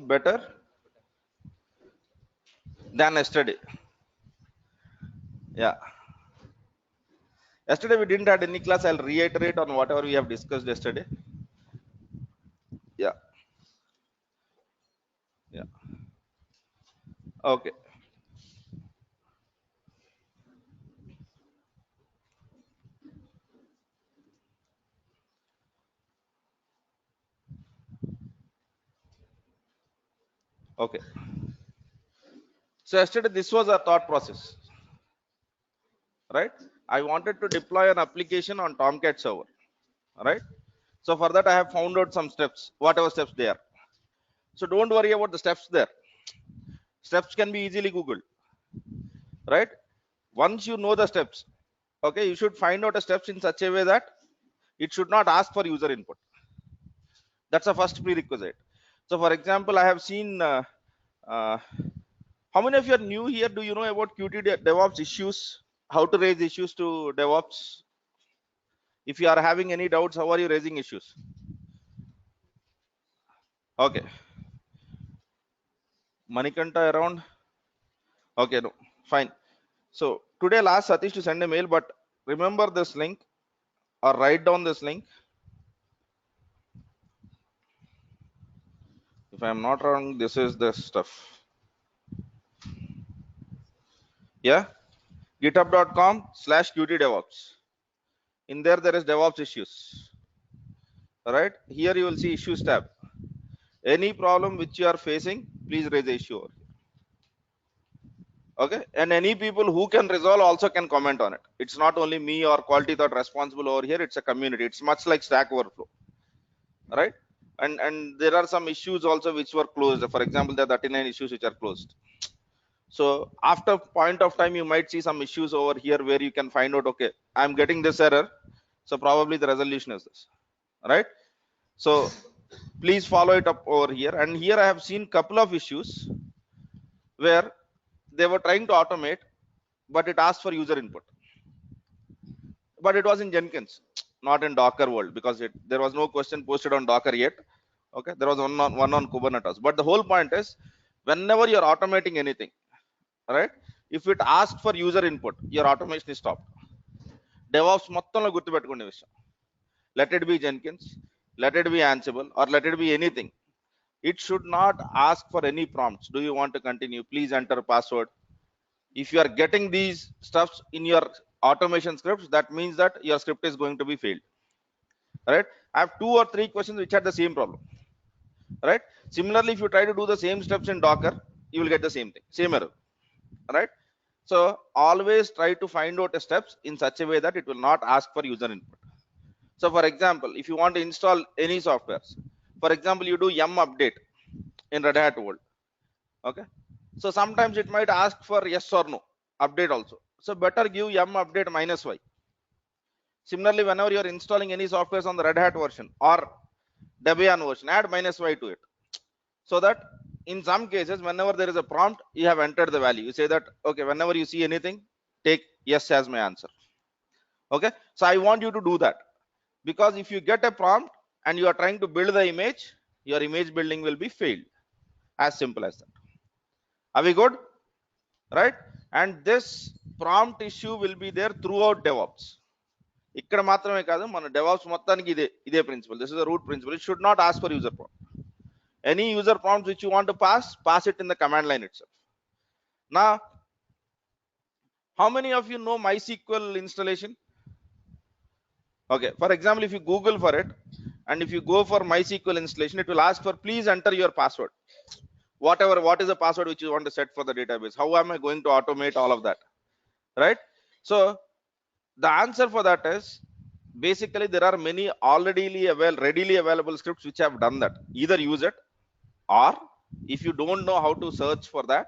better than yesterday. Yeah. Yesterday we didn't had any class. I'll reiterate on whatever we have discussed yesterday. Yeah. Yeah. Okay. Okay. So yesterday this was our thought process, right? I wanted to deploy an application on Tomcat server, right? So for that I have found out some steps, whatever steps they are. So don't worry about the steps there. Steps can be easily Googled, right? Once you know the steps, okay, you should find out the steps in such a way that it should not ask for user input. That's the first prerequisite. So for example, I have seen uh, how many of you are new here? Do you know about Qt DevOps issues? How to raise issues to DevOps? If you are having any doubts, how are you raising issues? Okay. Manikanta around? Okay, no, fine. So today I'll ask Satish to send a mail, but remember this link or write down this link. If I'm not wrong, this is the stuff. Yeah, github.com/Qt DevOps. In there is DevOps issues. All right, here you will see issues tab. Any problem which you are facing, please raise the issue over here. Okay, and any people who can resolve also can comment on it. It's not only me or quality thought responsible over here, it's a community. It's much like Stack Overflow, right? And there are some issues also which were closed. For example, there are 39 issues which are closed. So after point of time, you might see some issues over here where you can find out, okay, I'm getting this error, so probably the resolution is this, right? So please follow it up over here. And here I have seen couple of issues where they were trying to automate, but it asked for user input. But it was in Jenkins, not in Docker world, because there was no question posted on Docker yet. Okay, there was one on Kubernetes. But the whole point is, whenever you're automating anything, right? If it asks for user input, your automation is stopped. DevOps మొత్తంలో గుర్తుపెట్టుకునే విషయం. Let it be Jenkins, let it be Ansible, or let it be anything. It should not ask for any prompts. Do you want to continue? Please enter password. If you are getting these stuffs in your automation scripts, that means that your script is going to be failed, right? I have 2 or 3 questions which had the same problem, right? Similarly, if you try to do the same steps in Docker, you will get the same thing, same error, right? So always try to find out the steps in such a way that it will not ask for user input. So for example, if you want to install any softwares, for example, you do yum update in Red Hat world, okay? So sometimes it might ask for yes or no update also. So better give yum update -y. Similarly, whenever you are installing any softwares on the Red Hat version or Debian version, add -y to it, so that in some cases, whenever there is a prompt, you have entered the value. You say that, okay, whenever you see anything, take yes as my answer. Okay, so I want you to do that, because if you get a prompt and you are trying to build the image, your image building will be failed. As simple as that. Are we good? Right? And this prompt issue will be there throughout DevOps. ఇక్కడ మాత్రమే కాదు, మన DevOps మొత్తానికి ఇదే principal. This is the root principle. It should not ask for user prompt. Any user prompts which you want to pass it in the command line itself. Now, how many of you know MySQL installation? Okay, for example, if you Google for it and if you go for MySQL installation, it will ask for please enter your password. What is the password which you want to set for the database? How am I going to automate all of that? Right? So the answer for that is, basically there are many readily available scripts which have done that. Either use it, or if you don't know how to search for that,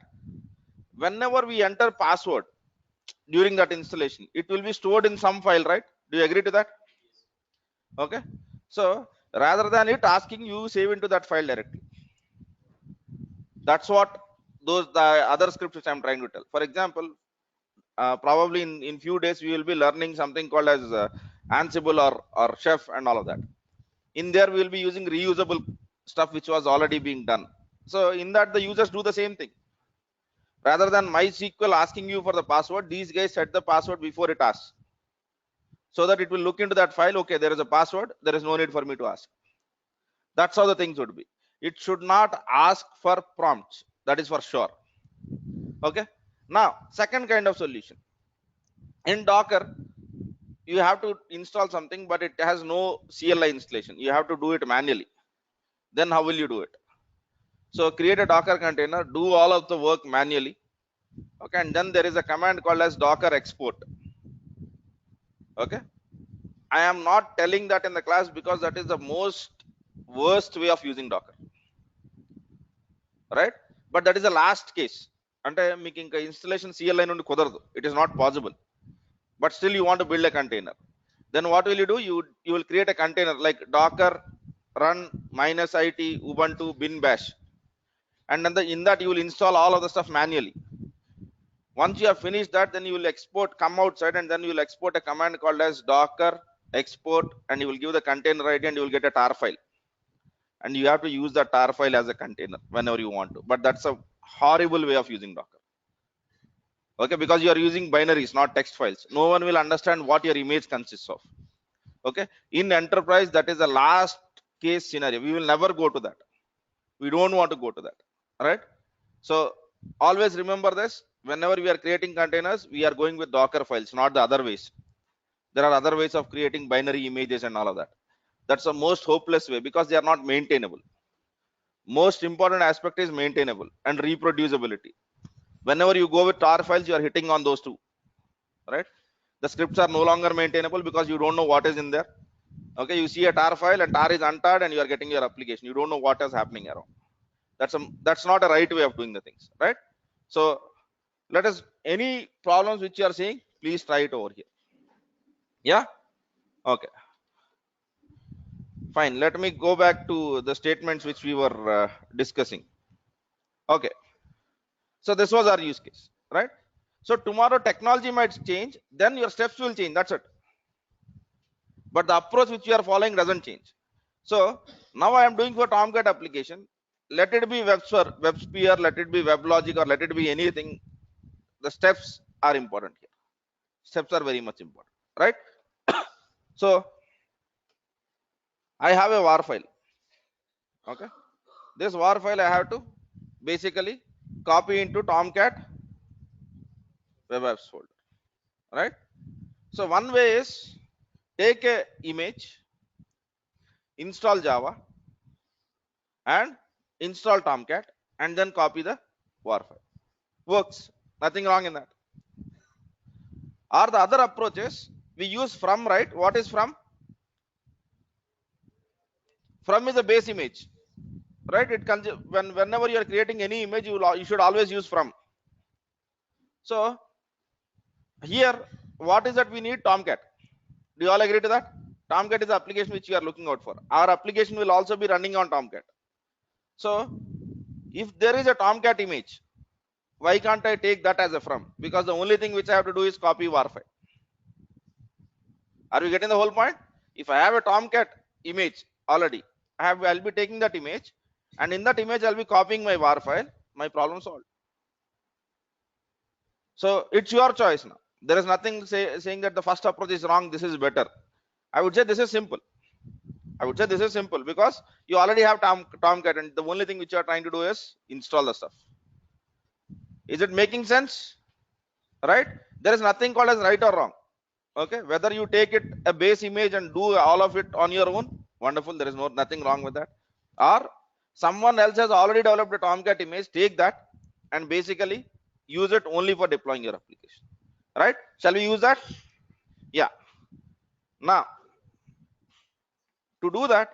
whenever we enter password during that installation, it will be stored in some file, right? Do you agree to that? Okay, so rather than it asking you, save into that file directly. That's what the other scripts which I'm trying to tell. For example, probably in few days we will be learning something called as Ansible or Chef and all of that. In there we will be using reusable stuff which was already being done. So in that, the users do the same thing. Rather than MySQL asking you for the password, these guys set the password before it asks, so that it will look into that file. Okay, there is a password, there is no need for me to ask. That's how the things would be. It should not ask for prompts, that is for sure. Okay, now second kind of solution. In Docker, you have to install something, but it has no CLI installation. You have to do it manually. Then how will you do it? So create a Docker container, do all of the work manually. Okay, and then there is a command called as Docker export. Okay, I am not telling that in the class because that is the most worst way of using Docker, right? But that is the last case. అంటే మీకు ఇంకా installation CLI నుండి కుదరదు, it is not possible, but still you want to build a container. Then what will you do? You will create a container like Docker run -it ubuntu bin bash, and then in that you will install all of the stuff manually. Once you have finished that, then you will export, come outside, and then you will export a command called as Docker export, and you will give the container ID, and you will get a tar file, and you have to use the tar file as a container whenever you want to. But that's a horrible way of using Docker. Okay, because you are using binaries, not text files. No one will understand what your image consists of. Okay, in enterprise, that is the last case scenario. We will never go to that. We don't want to go to that. All right, so always remember this. Whenever we are creating containers, we are going with Docker files, not the other ways. There are other ways of creating binary images and all of that. That's the most hopeless way because they are not maintainable. Most important aspect is maintainable and reproducibility. Whenever you go with tar files, you are hitting on those two, right? The scripts are no longer maintainable because you don't know what is in there. Okay, you see a tar file and tar is untarred and you are getting your application. You don't know what is happening around. That's not a right way of doing the things, right? So let us, any problems which you are seeing, please try it over here. Yeah, okay, fine. Let me go back to the statements which we were discussing. Okay, so this was our use case, right? So tomorrow technology might change, then your steps will change, that's it. But the approach which you are following doesn't change. So now I am doing for Tomcat application. Let it be WebSphere, let it be WebLogic, or let it be anything. The steps are important here. Steps are very much important, right? So I have a war file. Okay, this war file I have to basically copy into Tomcat web apps folder, right? So one way is take a image, install Java, and install Tomcat, and then copy the war file. Works, nothing wrong in that. Or the other approaches, we use from, right? What is from? From is a base image, right? It can, whenever you are creating any image, you should always use from. So here, what is that we need? Tomcat. Do you all agree to that? Tomcat is the application which you are looking out for. Our application will also be running on Tomcat. So if there is a Tomcat image, why can't I take that as a from? Because the only thing which I have to do is copy war file. Are we getting the whole point? If I have a Tomcat image already, I'll be taking that image, and in that image I'll be copying my war file. My problem solved. So it's your choice now. There is nothing saying that the first approach is wrong, this is better. I would say this is simple. I would say this is simple because you already have Tomcat, and the only thing which you are trying to do is install the stuff. Is it making sense? Right? There is nothing called as right or wrong. Okay, whether you take it a base image and do all of it on your own, wonderful, there is nothing wrong with that. Or someone else has already developed a Tomcat image, take that and basically use it only for deploying your application, right? Shall we use that? Yeah. Now to do that,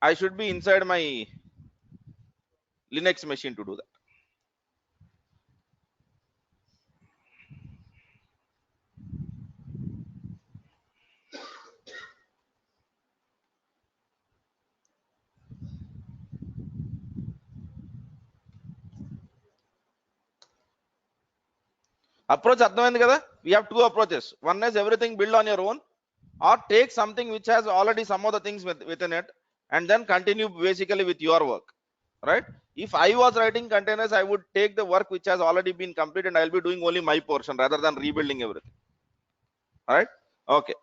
I should be inside my Linux machine to do that. Approach అర్థమైంది కదా? We have two approaches. One is everything build on your own, or take something which has already some of the things within it and then continue basically with your work. right? If I was writing containers, I would take the work which has already been completed and I'll be doing only my portion rather than rebuilding everything. All right? Okay.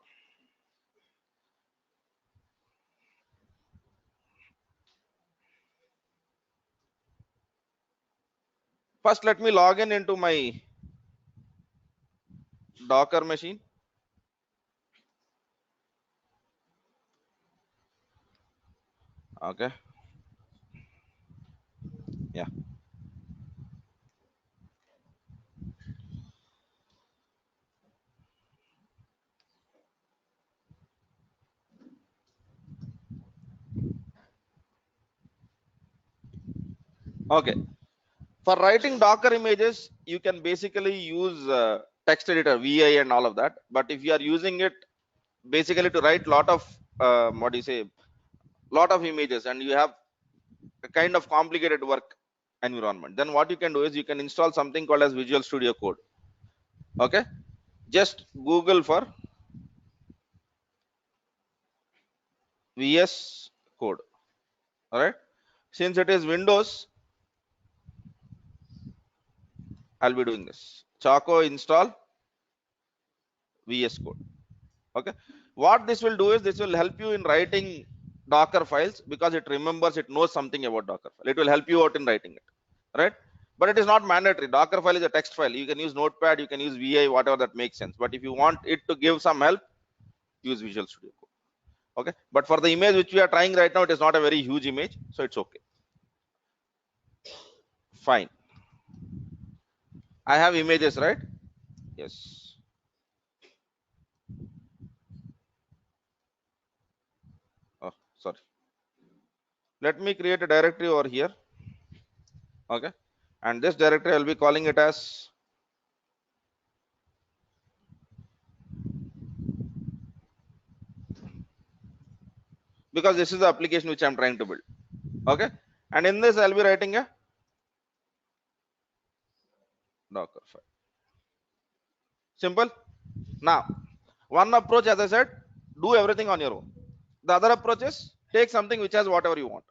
First, let me log in into my Docker machine. Okay. Yeah. Okay. For writing Docker images, you can basically use text editor, VI, and all of that. But if you are using it basically to write lot of what do you say, lot of images, and you have a kind of complicated work environment, then what you can do is you can install something called as Visual Studio Code. Okay, just Google for VS Code. All right, since it is Windows, I'll be doing this. Choco install VS Code. Okay, what this will do is this will help you in writing Docker files because it remembers, it knows something about Docker file. It will help you out in writing it, right? But it is not mandatory. Docker file is a text file. You can use Notepad, you can use VI, whatever that makes sense. But if you want it to give some help, use Visual Studio Code. Okay, but for the image which we are trying right now, it is not a very huge image, so it's okay. Fine. I have images, right? Yes. Oh, sorry. Let me create a directory over here. Okay, and this directory I'll be calling it as because this is the application which I'm trying to build. Okay, and in this I'll be writing a Docker file. Simple. Now, one approach, as I said, do everything on your own. The other approach is take something which has whatever you want.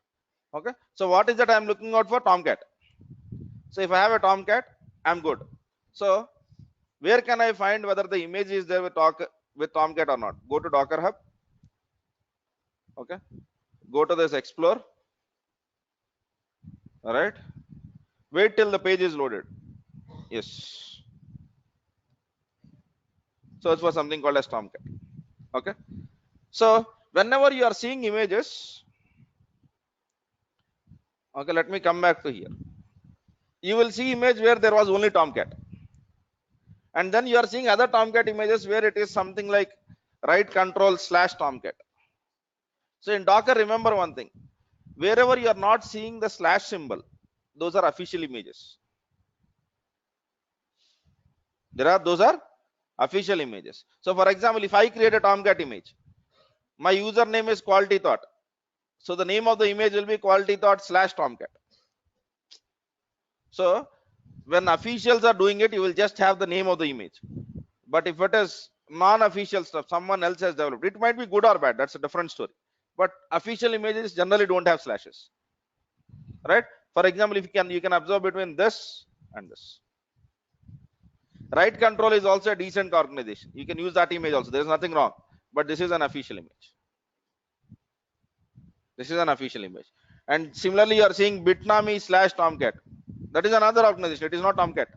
Okay, so what is that I'm looking out for? Tomcat. So if I have a Tomcat, I'm good. So where can I find whether the image is there with Tomcat or not? Go to Docker Hub. Okay, go to this Explore. All right, wait till the page is loaded. Yes, search for something called as Tomcat. Okay, so whenever you are seeing images, okay, let me come back to here. You will see image where there was only Tomcat, and then you are seeing other Tomcat images where it is something like right control / Tomcat. So in Docker, remember one thing: wherever you are not seeing the / symbol, those are official images. Those are official images. So for example, if I create a Tomcat image, my username is Quality Thought. So the name of the image will be Quality Thought / Tomcat. So when officials are doing it, you will just have the name of the image. But if it is non-official stuff, someone else has developed, it might be good or bad. That's a different story. But official images generally don't have slashes, right? For example, if you can observe between this and this. Right control is also a decent organization. You can use that image also. There is nothing wrong. But this is an official image. This is an official image. And similarly, you are seeing Bitnami / Tomcat. That is another organization. It is not Tomcat.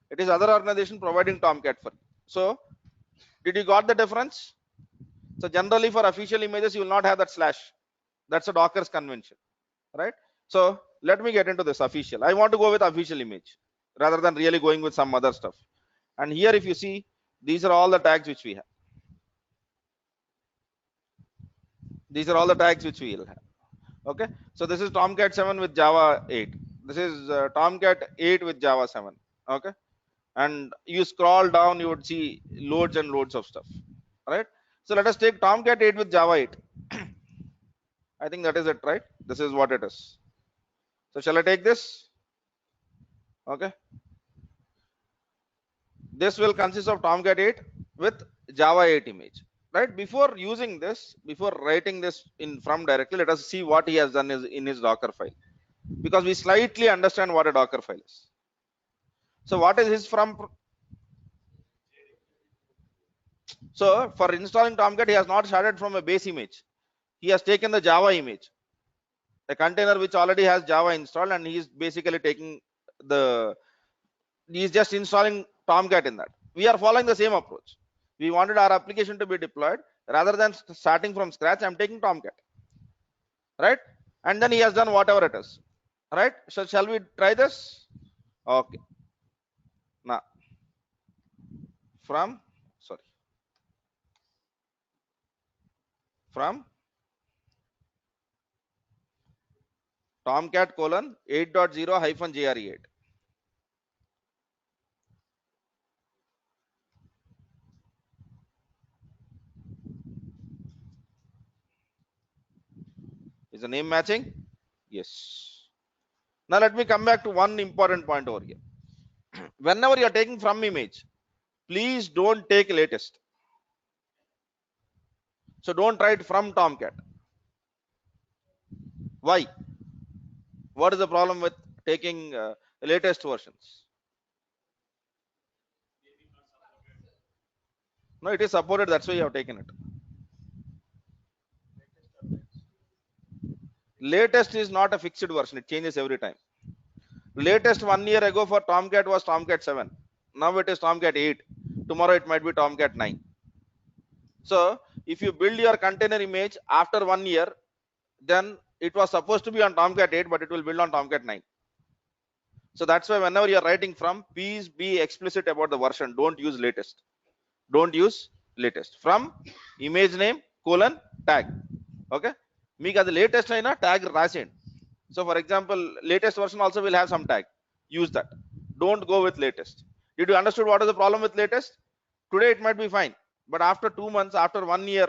It is other organization providing Tomcat for you. So, did you got the difference? So generally for official images, you will not have that /. That's a Docker's convention, right? So let me get into this official. I want to go with official image rather than really going with some other stuff. And here, if you see, these are all the tags which we have. These are all the tags which we will have. Okay, so this is Tomcat 7 with Java 8. This is Tomcat 8 with Java 7. Okay, and you scroll down, you would see loads and loads of stuff. All right, so let us take Tomcat 8 with Java 8. I think that is it, right? This is what it is. So shall I take this? Okay, this will consist of Tomcat 8 with Java 8 image. Right, before using this, before writing this in from directly, let us see what he has done is in his Docker file. because we slightly understand what a Docker file is. So what is his from? So for installing Tomcat, he has not started from a base image. He has taken the Java image, a container which already has Java installed, and he is basically taking the, he is just installing Tomcat in that. We are following the same approach. We wanted our application to be deployed. Rather than starting from scratch, I'm taking Tomcat, right? And then he has done whatever it is, right? So shall we try this? Okay. Now from, sorry, from Tomcat colon 8.0 hyphen JRE8. Is the name matching? Yes. Now let me come back to one important point over here. Whenever you are taking from image, please don't take latest. So don't write from Tomcat. Why? What is the problem with taking latest versions? No, it is supported. That's why you have taken it. Latest is not a fixed version. It changes every time. Latest 1 year ago for Tomcat was Tomcat 7. Now it is Tomcat 8. Tomorrow it might be Tomcat 9. So if you build your container image after 1 year, then it was supposed to be on Tomcat 8, but it will build on Tomcat 9. So that's why whenever you're writing from, please be explicit about the version. Don't use latest. Don't use latest. From image name colon tag. Okay. మీకు అది latest అయినా tag రాసేయండి. So for example, latest version also will have some tag. Use that. Don't go with latest. Did you understood what is the problem with latest? Today it might be fine, but after 2 months, after 1 year,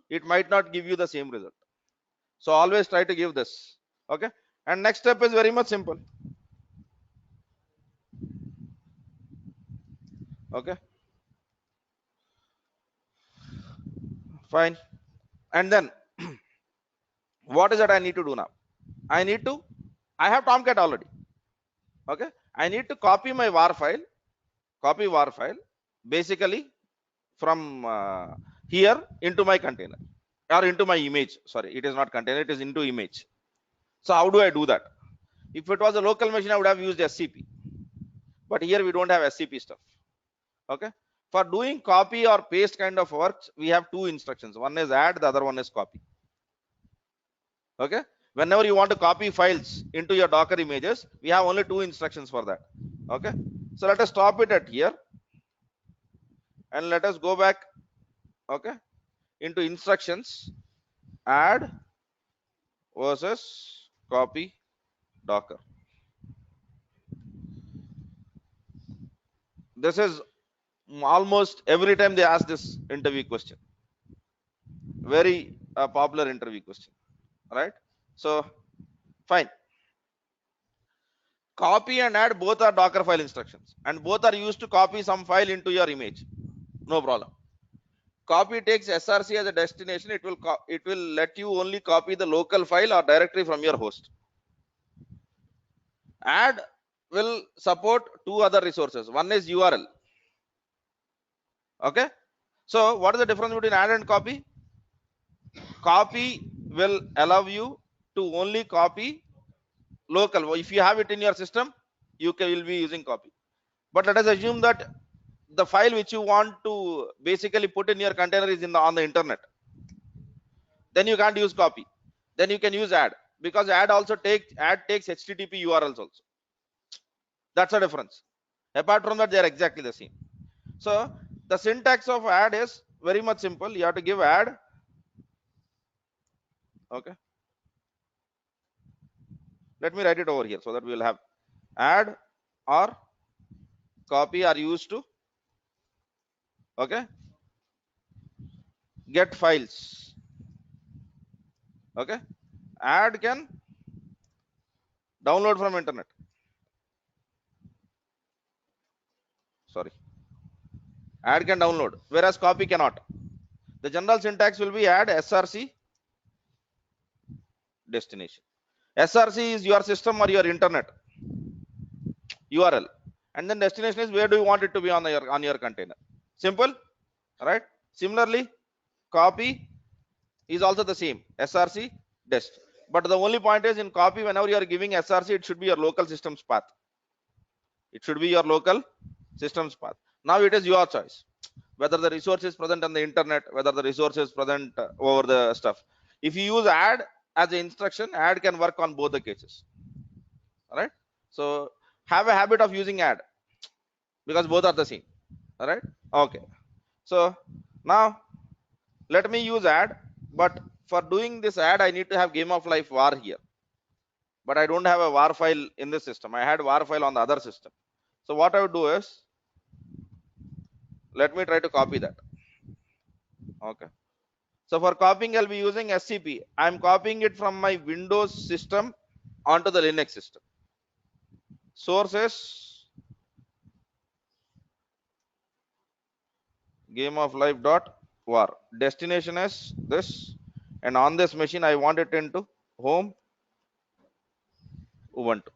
it might not give you the same result. So always try to give this. Okay. And next step is very much simple. Okay. Fine. And then what is that I need to do now? I have Tomcat already. Okay. I need to copy my var file, basically from here into my container or into my image. Sorry, it is not container, it is into image. So how do I do that? If it was a local machine, I would have used SCP, but here we don't have SCP stuff. Okay. For doing copy or paste kind of works, we have two instructions. One is add, the other one is copy. Okay. Whenever you want to copy files into your Docker images, we have only two instructions for that. Okay. So let us stop it at here and let us go back. Okay. Into instructions, add versus copy Docker. This is almost every time they ask this interview question. Very popular interview question, right? So fine. Copy and add both are Docker file instructions, and both are used to copy some file into your image. No problem. Copy takes SRC as a destination. It will let you only copy the local file or directory from your host. Add will support two other resources. One is URL. Okay. So what is the difference between add and copy? Copy will allow you to only copy local. If you have it in your system, you will be using copy. But let us assume that the file which you want to basically put in your container is on the internet. Then you can't use copy. Then you can use add, because add takes HTTP URLs also. That's the difference. Apart from that, they are exactly the same. So the syntax of add is very much simple. You have to give add. Okay. Let me write it over here so that we will have add or copy are used to, okay, get files. Okay. Add can download from internet. Sorry. Add can download, whereas copy cannot. The general syntax will be add SRC destination. SRC is your system or your internet URL, and then destination is where do you want it to be on your container. Simple, right? Similarly, copy is also the same, SRC dest. But the only point is in copy, whenever you are giving SRC, it should be your local system's path. It should be your local system's path. Now it is your choice whether the resource is present on the internet, whether the resource is present over the stuff. If you use add as an instruction, add can work on both the cases. All right. So have a habit of using add because both are the same. All right. Okay. So now let me use add, but for doing this add, I need to have game of life var here. But I don't have a var file in this system. I had var file on the other system. So what I would do is, let me try to copy that. Okay. So for copying, I'll be using SCP. I'm copying it from my Windows system onto the Linux system. Source is gameoflife.var. Destination is this, and on this machine, I want it into home Ubuntu.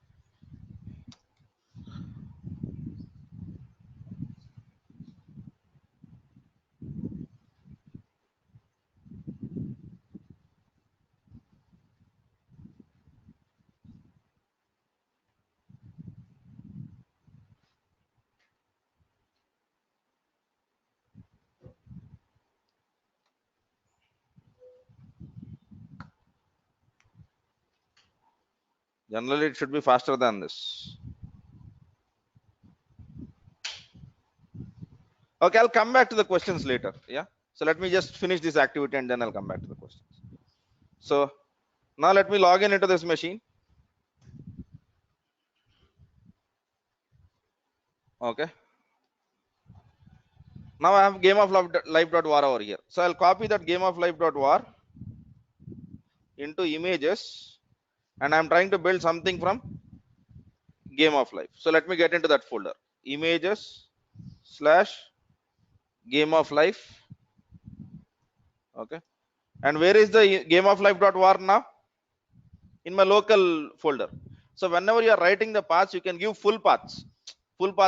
Generally, it should be faster than this. Okay, I'll come back to the questions later. Yeah. So let me just finish this activity and then I'll come back to the questions. So now let me log in into this machine. Okay. Now I have game of life.var over here. So I'll copy that game of life.var into images, and I'm trying to build something from game of life. So let me get into that folder, images / game of life. Okay. And where is the game of life.var now? In my local folder. So whenever you are writing the paths, you can give full paths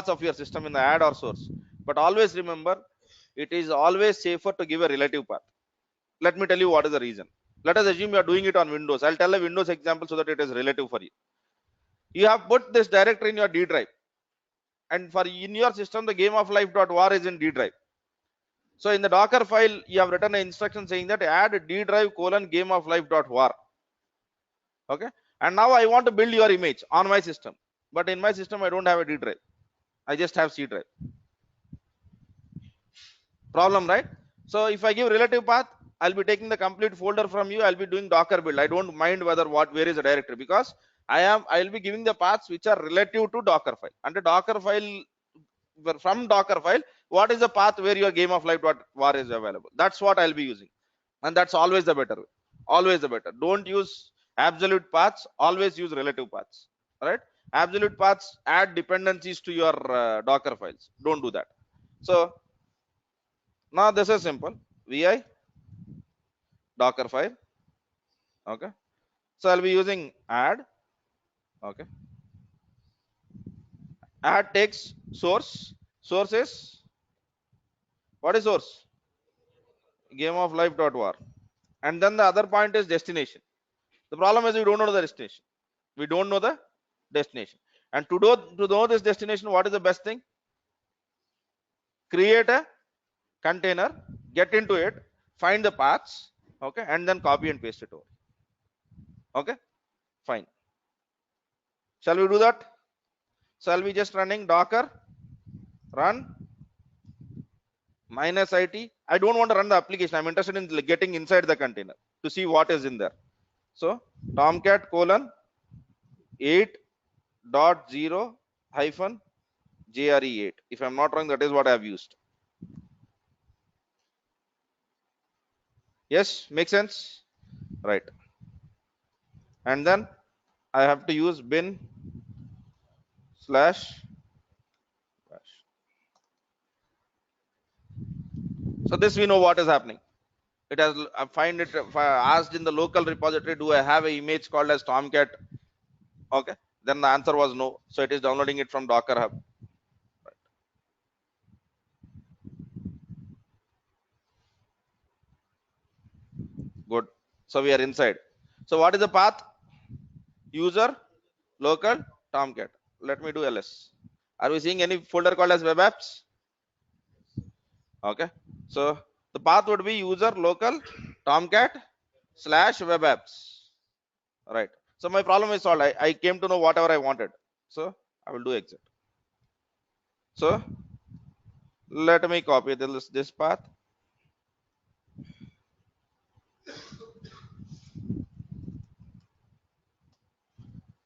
of your system in the add or source. But always remember, it is always safer to give a relative path. Let me tell you what is the reason. Let us assume you are doing it on Windows. I'll tell a Windows example so that it is relative for you. You have put this directory in your D drive, and for in your system, the game of life.var is in D drive. So in the Docker file, you have written an instruction saying that add D drive : game of life.var. Okay. And now I want to build your image on my system, but in my system, I don't have a D drive. I just have C drive. Problem, right? So if I give relative path, I'll be taking the complete folder from you. I'll be doing Docker build. I don't mind where is the directory, because I'll be giving the paths which are relative to Docker file. Under Docker file, from Docker file, what is the path where your game of life.var is available? That's what I'll be using, and that's always the better way. Always the better. Don't use absolute paths. Always use relative paths. All right? Absolute paths add dependencies to your Docker files. Don't do that. So now this is simple. Vi Docker file. Okay. So I'll be using add. Okay. Add takes source. Source is, what is source? Game of life.var. And then the other point is destination. The problem is we don't know the destination. We don't know the destination. And to know this destination, what is the best thing? Create a container, get into it, find the paths, okay, and then copy and paste it over. Okay, fine. Shall we do that? So I'll be just running docker run -it. I don't want to run the application. I'm interested in getting inside the container to see what is in there. So Tomcat : 8.0 JRE8. If I'm not wrong, that is what I have used. Yes, makes sense, right? And then I have to use bin /bash. So this we know what is happening. it has find it asked in the local repository, do I have an image called as Tomcat? Okay, then the answer was no, so it is downloading it from Docker Hub. Good, so we are inside. So what is the path? User local Tomcat. Let me do ls. Are we seeing any folder called as web apps? Okay, so the path would be user local Tomcat / web apps. Right, so my problem is solved. I came to know whatever I wanted, so I will do exit. So let me copy this path.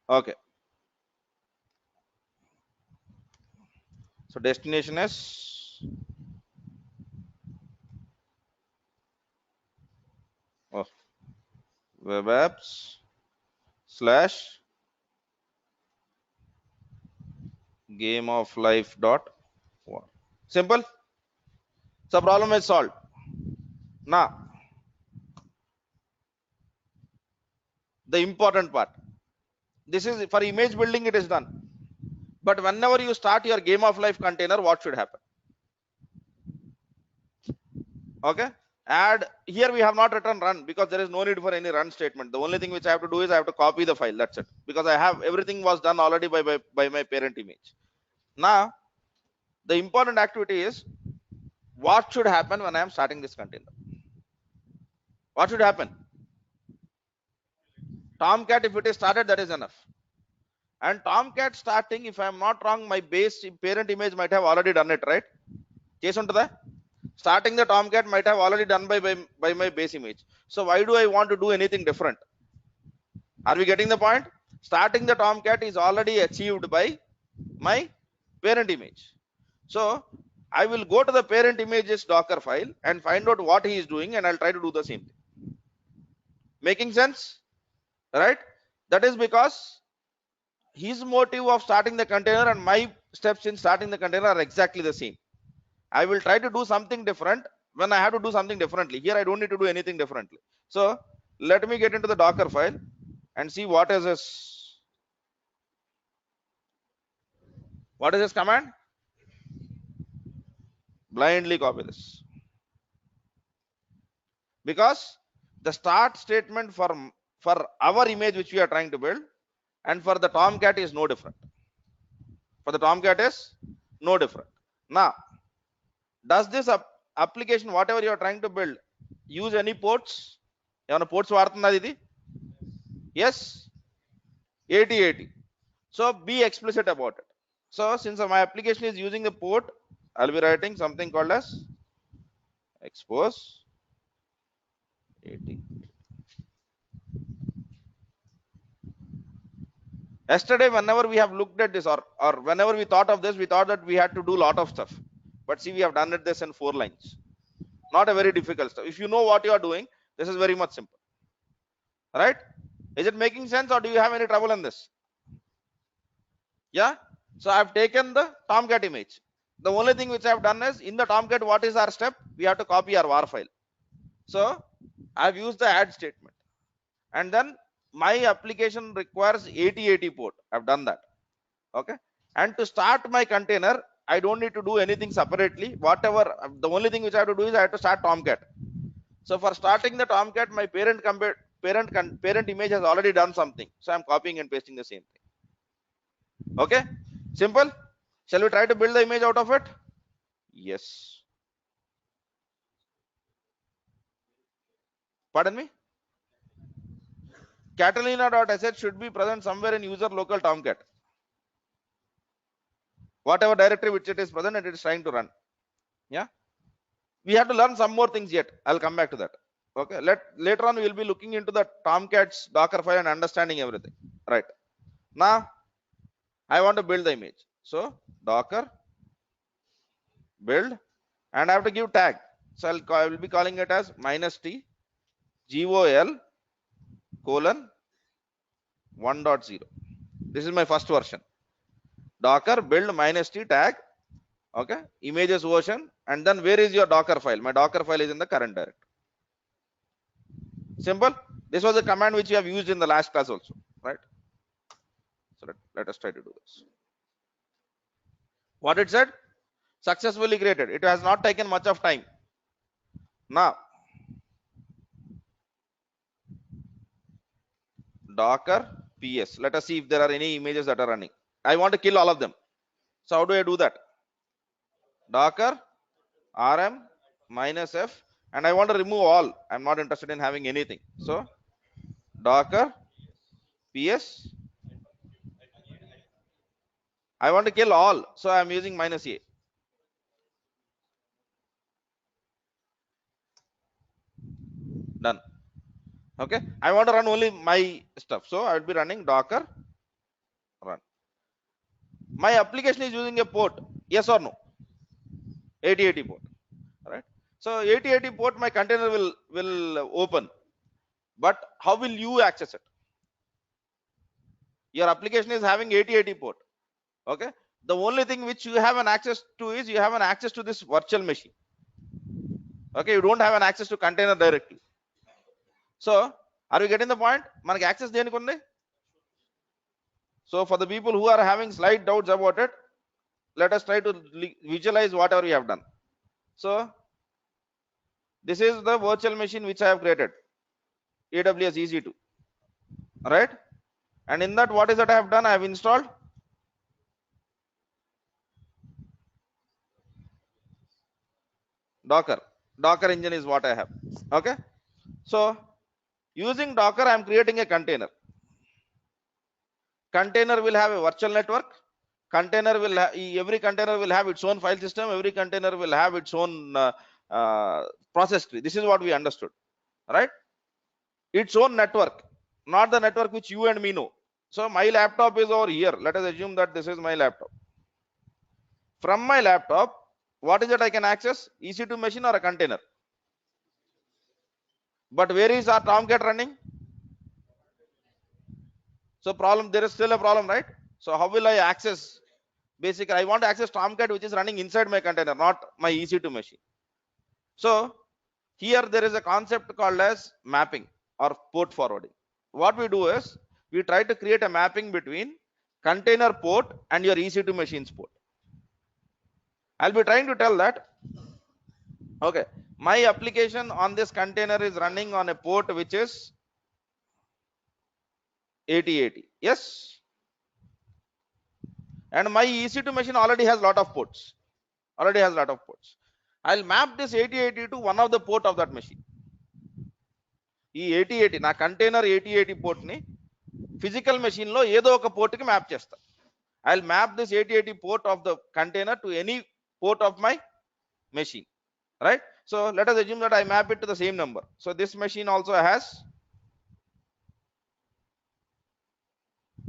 Okay, so destination is web apps / gameoflife.1. Simple. So problem is solved. Now the important part, this is for image building, it is done. But whenever you start your game of life container, what should happen? Okay, add here we have not written run because there is no need for any run statement. The only thing which I have to do is I have to copy the file, that's it, because I have everything was done already by my parent image. Now the important activity is what should happen when I am starting this container. What should happen? Tomcat, if it is started, that is enough. And Tomcat starting, if I am not wrong, my base parent image might have already done it, right? Case onto that. Starting the Tomcat might have already done by my base image. So why do I want to do anything different? Are we getting the point? Starting the Tomcat is already achieved by my parent image. So I will go to the parent image's Docker file and find out what he is doing, and I'll try to do the same thing. Making sense? Right? That is because his motive of starting the container and my steps in starting the container are exactly the same. I will try to do something different when I have to do something differently. Here I don't need to do anything differently. So let me get into the Docker file and see what is this. What is this command? Blindly copy this, because the start statement for our image which we are trying to build and for the Tomcat is no different. For the Tomcat is no different. Now, does this application, whatever you are trying to build, use any ports? Ports vaartunda idi? Yes, 8080. So be explicit about it. So since my application is using the port, I'll be writing something called as expose 80. Yesterday, whenever we have looked at this, or whenever we thought of this, we thought that we had to do a lot of stuff. But see, we have done this in 4 lines. Not a very difficult stuff. If you know what you are doing, this is very much simple. Right? Is it making sense, or do you have any trouble in this? Yeah? So I've taken the Tomcat image. The only thing which I've done is, in the Tomcat, what is our step? We have to copy our WAR file. So I've used the add statement. And then my application requires 8080 port. I've done that. Okay. And to start my container, I don't need to do anything separately. Whatever, the only thing which I have to do is I have to start Tomcat. So for starting the Tomcat, my parent image has already done something. So I'm copying and pasting the same thing. Okay. Simple. Shall we try to build the image out of it? Yes. Pardon me? Catalina.sh should be present somewhere in user local Tomcat. Whatever directory which it is present, and it is trying to run. Yeah. We have to learn some more things yet. I'll come back to that. Okay. Later on, we will be looking into the Tomcat's Docker file and understanding everything. Right. Now, I want to build the image. So Docker build, and I have to give tag. So I will be calling it as -t gol colon 1.0. This is my first version. Docker build -t tag. Okay. Images version, and then where is your Docker file? My Docker file is in the current directory. Simple. This was a command which we have used in the last class also, right? So let us try to do this. What it said? Successfully created. It has not taken much of time. Now, Docker PS. Let us see if there are any images that are running. I want to kill all of them. So how do I do that? Docker rm -f, and I want to remove all. I'm not interested in having anything. So Docker PS. I want to kill all. So I'm using -a. Done. Okay. I want to run only my stuff. So I will be running Docker run. My application is using a port. Yes or no? 8080 port. Right. So 8080 port, my container will open. But how will you access it? Your application is having 8080 port. Okay. The only thing which you have an access to is you have an access to this virtual machine. Okay. You don't have an access to container directly. So are you getting the point? Manaki access దేనికి ఉంది? So for the people who are having slight doubts about it, let us try to visualize whatever we have done. So this is the virtual machine which I have created, AWS EC2, right? And in that, what is that I have done? I have installed Docker. Docker engine is what I have. Okay. So using Docker, I am creating a container. Container will have a virtual network. Container will every container will have its own file system. Every container will have its own process tree. This is what we understood, right? Its own network, not the network which you and me know. So my laptop is over here. Let us assume that this is my laptop. From my laptop, what is it I can access? EC2 machine or a container? But where is our Tomcat running? So problem, there is still a problem, right? So how will I access? Basically, I want to access Tomcat which is running inside my container, not my EC2 machine. So here there is a concept called as mapping or port forwarding. What we do is we try to create a mapping between container port and your EC2 machine's port. I'll be trying to tell that, okay, my application on this container is running on a port which is 8080. Yes. And my EC2 machine already has lot of ports. I'll map this 8080 to one of the port of that machine. ఈ 8080 నా container 8080 port ని physical machine లో ఏదో ఒక port కి map చేస్తా. I'll map this 8080 port of the container to any port of my machine, right? So let us assume that I map it to the same number. So this machine also has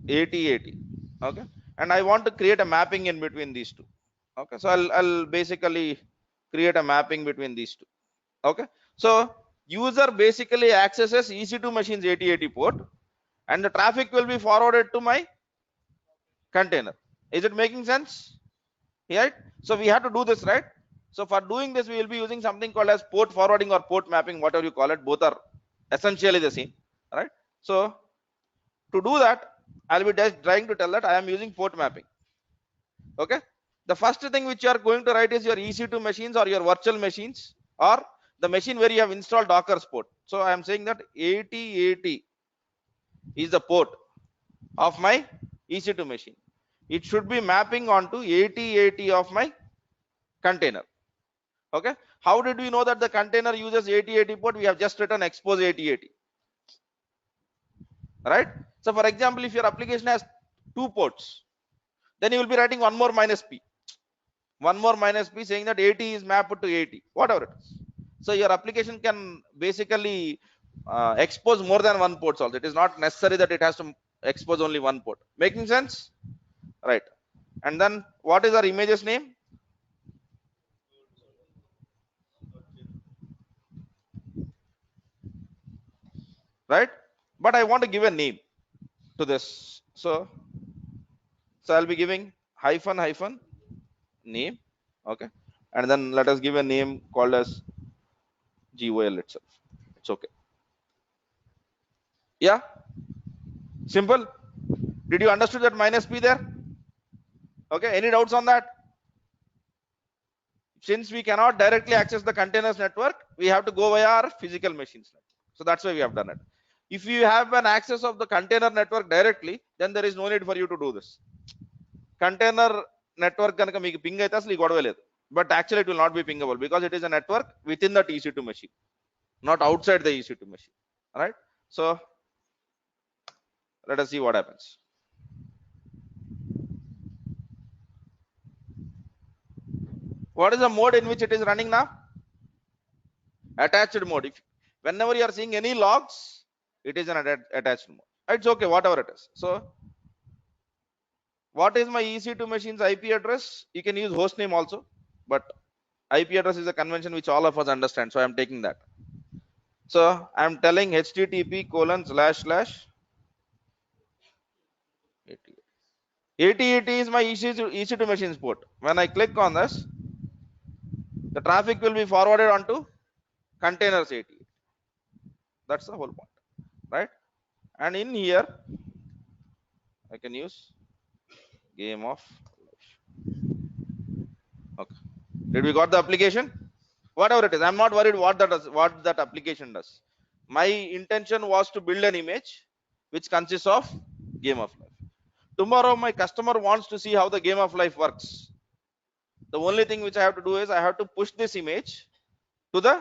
8080, okay, and I want to create a mapping in between these two. Okay, so I'll basically create a mapping between these two. Okay, so user basically accesses EC2 machine's 8080 port and the traffic will be forwarded to my container. Is it making sense? Right? So we have to do this, right? So for doing this, we will be using something called as port forwarding or port mapping, whatever you call it. Both are essentially the same, right? So to do that, I'll be just trying to tell that I am using port mapping. Okay. The first thing which you are going to write is your EC2 machines or your virtual machines or the machine where you have installed Docker's port. So I am saying that 8080 is the port of my EC2 machine. It should be mapping onto 8080 of my container. Okay. How did we know that the container uses 8080 port? We have just written expose 8080. Right. So for example, if your application has 2 ports, then you will be writing one more minus p saying that 80 is mapped to 80, whatever it is. So your application can basically expose more than one port also. It is not necessary that it has to expose only one port. Making sense? Right. And then what is our image's name? Right. But I want to give a name to this. So I'll be giving hyphen name. Okay. And then let us give a name called as GOL itself. It's okay. Yeah, simple. Did you understand that minus p there? Okay, any doubts on that? Since we cannot directly access the containers network, we have to go via our physical machines network. So that's why we have done it. If you have an access of the container network directly, then there is no need for you to do this. Container network కనుక మీకు ping అయితే అసలు ఈ గొడవ లేదు. But actually it will not be pingable because it is a network within the EC2 machine, not outside the EC2 machine. All right. So let us see what happens. What is the mode in which it is running now? Attached mode. If whenever you are seeing any logs, it is an attached mode. It's okay, whatever it is. So what is my EC2 machine's IP address? You can use host name also, but IP address is a convention which all of us understand, so I am taking that. So I am telling http://8080 is my EC2 machine's port. When I click on this, the traffic will be forwarded onto containers 80. That's the whole point, right? And in here I can use game of life. Okay, did we got the application? Whatever it is, I'm not worried what that application does. My intention was to build an image which consists of game of life. Tomorrow my customer wants to see how the game of life works. The only thing which I have to do is I have to push this image to the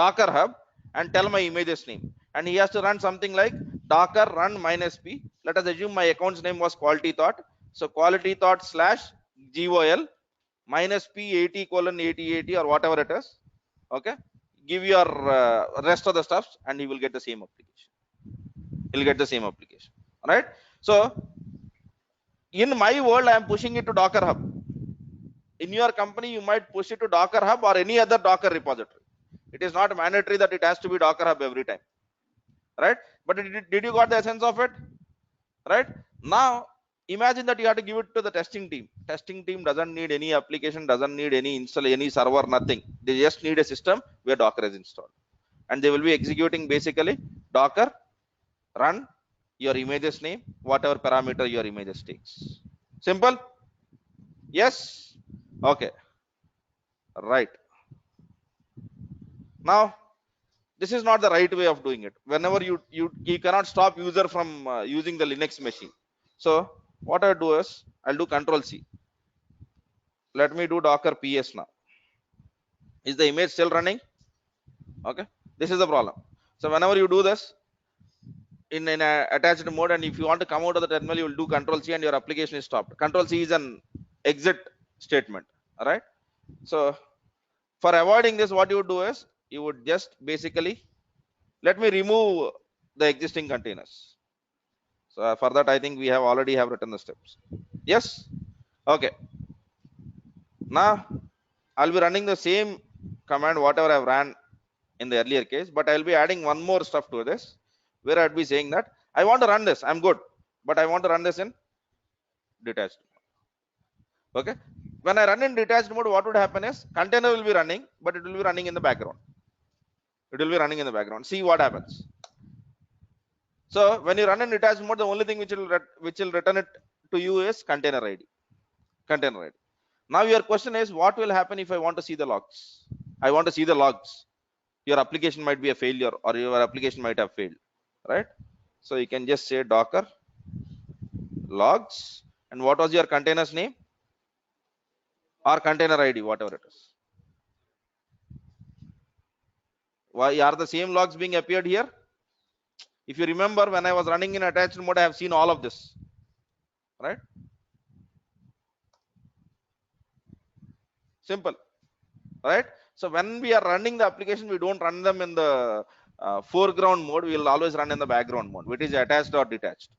Docker hub and tell my image's name, and he has to run something like docker run -p. Let us assume my account's name was quality thought, so quality thought /gol -p80:8080 or whatever it is. Okay, give your rest of the stuffs and he will get the same application. He'll get the same application. All right. So in my world I am pushing it to Docker hub. In your company you might push it to Docker hub or any other Docker repository. It is not mandatory that it has to be Docker hub every time, right? But did you got the essence of it? Right. Now imagine that you have to give it to the testing team. Testing team doesn't need any application, doesn't need any install, any server, nothing. They just need a system where Docker is installed, and they will be executing basically docker run your image's name, whatever parameter your images takes. Simple. Yes. Okay, right. Now this is not the right way of doing it. Whenever you cannot stop user from using the Linux machine. So what I do is I'll do Control C. Let me do docker ps now. Is the image still running? Okay, this is the problem. So whenever you do this in a attached mode, and if you want to come out of the terminal, you will do Control C and your application is stopped. Control C is an exit statement. All right. So for avoiding this, what you would do is you would just basically let me remove the existing containers. So for that, I think we have already have written the steps. Yes. Okay. Now I'll be running the same command whatever I've ran in the earlier case, but I'll be adding one more stuff to this, where I'd be saying that I want to run this, I'm good, but I want to run this in detached mode. Okay, when I run in detached mode, what would happen is container will be running, but it will be running in the background. It will be running in the background. See what happens. So when you run in detached mode, the only thing which will return it to you is container ID. Container ID. Now your question is, what will happen if I want to see the logs? I want to see the logs. Your application might be a failure, or your application might have failed, right? So you can just say docker logs, and what was your container's name or container ID, whatever it is. Why are the same logs being appeared here? If you remember, when I was running in attached mode, I have seen all of this, right? Simple, right? So when we are running the application, we don't run them in the foreground mode. We will always run in the background mode, which is attached or detached,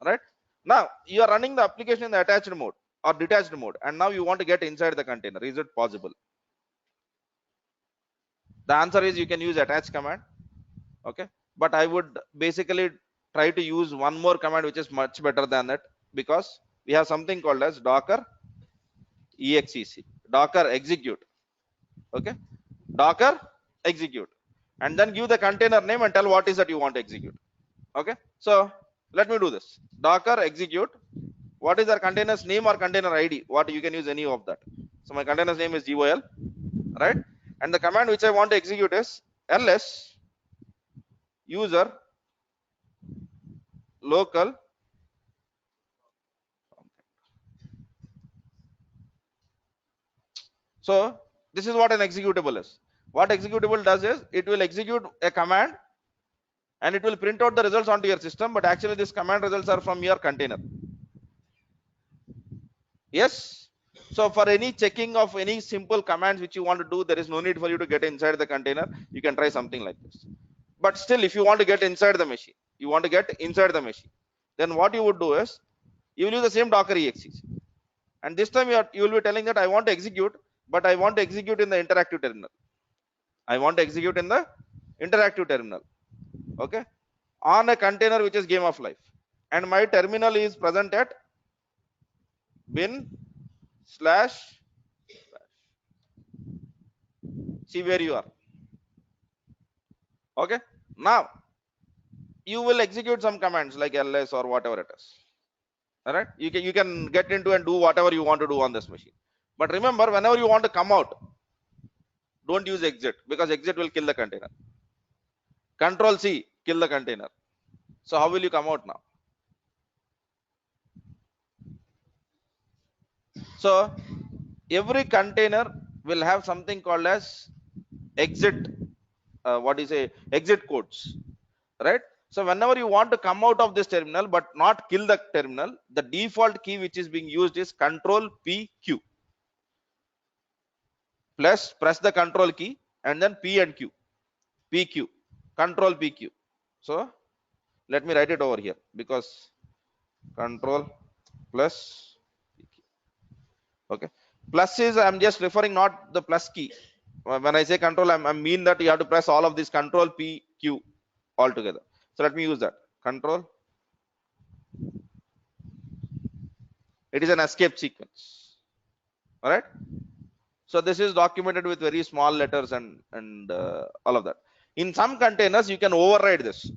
right? Now you are running the application in the attached mode or detached mode, and now you want to get inside the container. Is it possible? The answer is you can use attach command. Okay, but I would basically try to use one more command which is much better than that, because we have something called as docker exec, docker execute. Okay, docker execute, and then give the container name and tell what is that you want to execute. Okay, so let me do this. Docker execute. What is our container's name or container ID? What you can use any of that. So my container's name is GOL, right? And the command which I want to execute is ls user local. So this is what an executable is. What executable does is it will execute a command and it will print out the results onto your system, but actually this command results are from your container. Yes. So for any checking of any simple commands which you want to do, there is no need for you to get inside the container. You can try something like this. But still, if you want to get inside the machine, then what you would do is you will use the same Docker exes. And this time you will be telling that I want to execute, but I want to execute in the interactive terminal. I want to execute in the interactive terminal. Okay. On a container which is game of life. And my terminal is present at bin slash, see where you are. Okay. Now you will execute some commands like ls or whatever it is. All right. You can get into and do whatever you want to do on this machine. But remember, whenever you want to come out, don't use exit because exit will kill the container. Control C, kill the container. So how will you come out now? So every container will have something called as exit. What is a exit codes, right? So whenever you want to come out of this terminal but not kill the terminal, the default key which is being used is Control PQ. Plus press the control key and then P and Q. PQ. Control PQ. So let me write it over here because control plus PQ. Okay. Plus is I'm just referring not the plus key. When I say control, I mean that you have to press all of this Control PQ all together. So let me use that. Control. It is an escape sequence. All right. So this is documented with very small letters and all of that. In some containers, you can override this.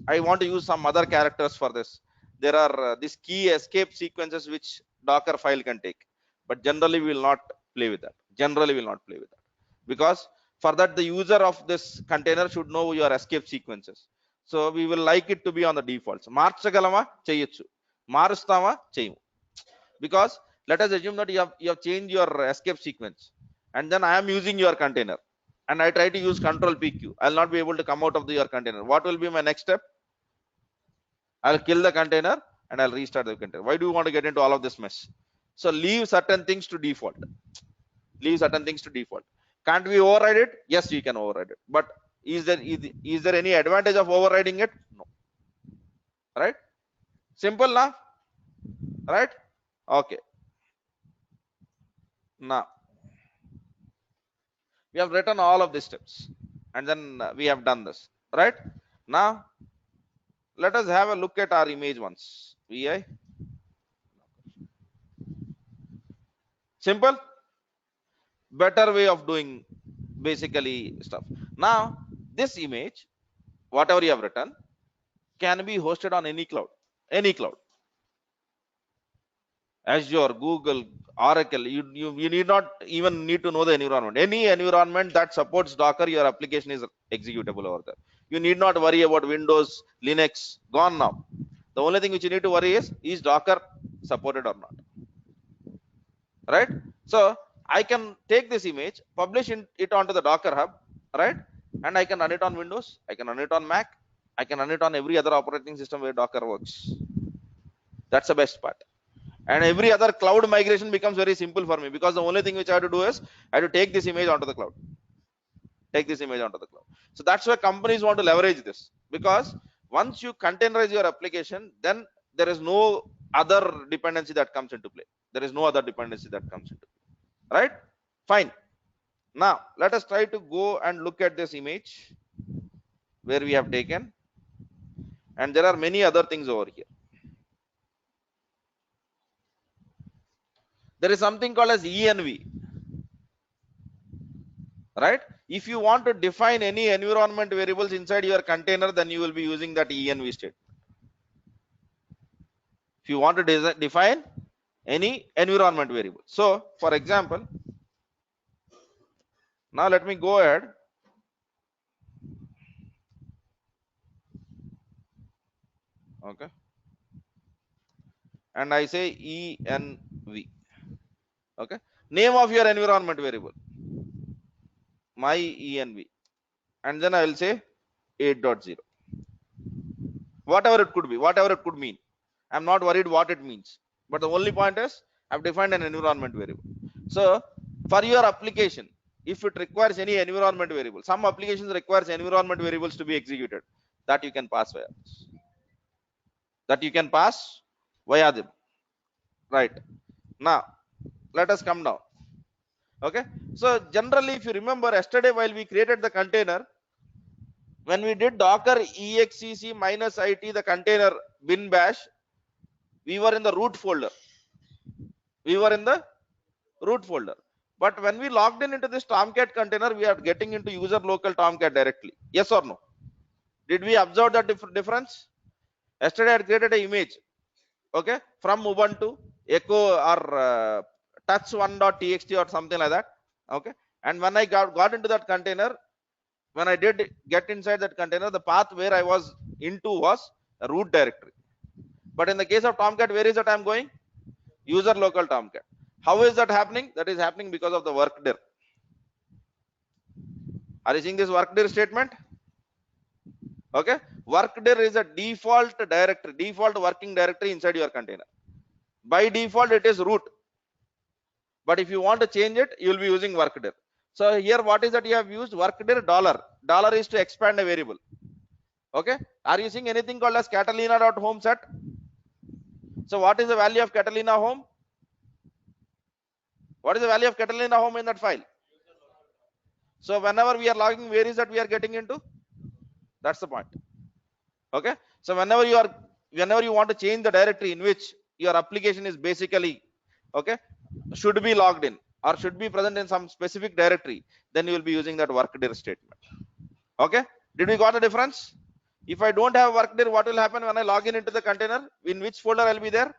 I want to use some other characters for this. There are these key escape sequences which Docker file can take, but generally we will not play with that. Generally, we will not play with that because for that the user of this container should know your escape sequences. So we will like it to be on the defaults. మార్చగలమా చేయొచ్చు, మారుస్తామా చేయము. Because let us assume that you have changed your escape sequence and then I am using your container and I try to use Control PQ. I'll not be able to come out of your container. What will be my next step? I'll kill the container and I'll restart the container. Why do you want to get into all of this mess? So leave certain things to default. Leave certain things to default. Can't we override it? Yes, you can override it. But is there any advantage of overriding it? No. Right? Simple now. Right? Okay. Now we have written all of these steps and then we have done this. Right? Now let us have a look at our image once. Vi. Simple. Better way of doing basically stuff. Now this image, whatever you have written, can be hosted on any cloud. Any cloud. Azure, Google, Oracle. You need not even need to know the environment. Any environment that supports Docker, your application is executable over there. You need not worry about Windows, Linux. Gone now. The only thing which you need to worry is Docker supported or not. Right? So I can take this image, publish it onto the Docker Hub, right? And I can run it on Windows. I can run it on Mac. I can run it on every other operating system where Docker works. That's the best part. And every other cloud migration becomes very simple for me because the only thing which I have to do is I have to take this image onto the cloud. Take this image onto the cloud. So that's why companies want to leverage this, because once you containerize your application, then there is no other dependency that comes into play. There is no other dependency that comes into play. Right? Fine. Now let us try to go and look at this image where we have taken, and there are many other things over here. There is something called as env, right? If you want to define any environment variables inside your container, then you will be using that env statement. if you want to define any environment variable. So for example, now let me go ahead. Okay, and I say env. Okay, name of your environment variable, my env, and then I will say 8.0, whatever it could be, whatever it could mean. I'm not worried what it means, but the only point is I've defined an environment variable. So for your application, if it requires any environment variable, some applications requires environment variables to be executed, that you can pass via this. That you can pass via them. Right. Now let us come down. Okay. So generally, if you remember yesterday while we created the container, when we did docker exec minus it the container bin bash, we were in the root folder. We were in the root folder. But when we logged in into this Tomcat container, we are getting into user local Tomcat directly. Yes or no? Did we observe that difference? Yesterday I had created an image, okay, from Ubuntu, echo or touch1.txt or something like that. Okay. And when I got into that container, when I did get inside that container, the path where I was into was a root directory. But in the case of Tomcat, where is that I'm going? User local Tomcat. How is that happening? That is happening because of the work dir. Are you seeing this work dir statement? Okay. Work dir is a default directory, default working directory inside your container. By default, it is root. But if you want to change it, you will be using work dir. So here, what is that you have used? Work dir dollar. Dollar is to expand a variable. Okay. Are you seeing anything called as Catalina.home set? So what is the value of Catalina home? What is the value of Catalina home in that file? So whenever we are logging, where is that we are getting into? That's the point. Okay. So whenever you want to change the directory in which your application is basically, okay, should be logged in or should be present in some specific directory, then you will be using that work dir statement. Okay. Did we got the difference? If I don't have work dir, what will happen when I log in into the container? In which folder I'll be there?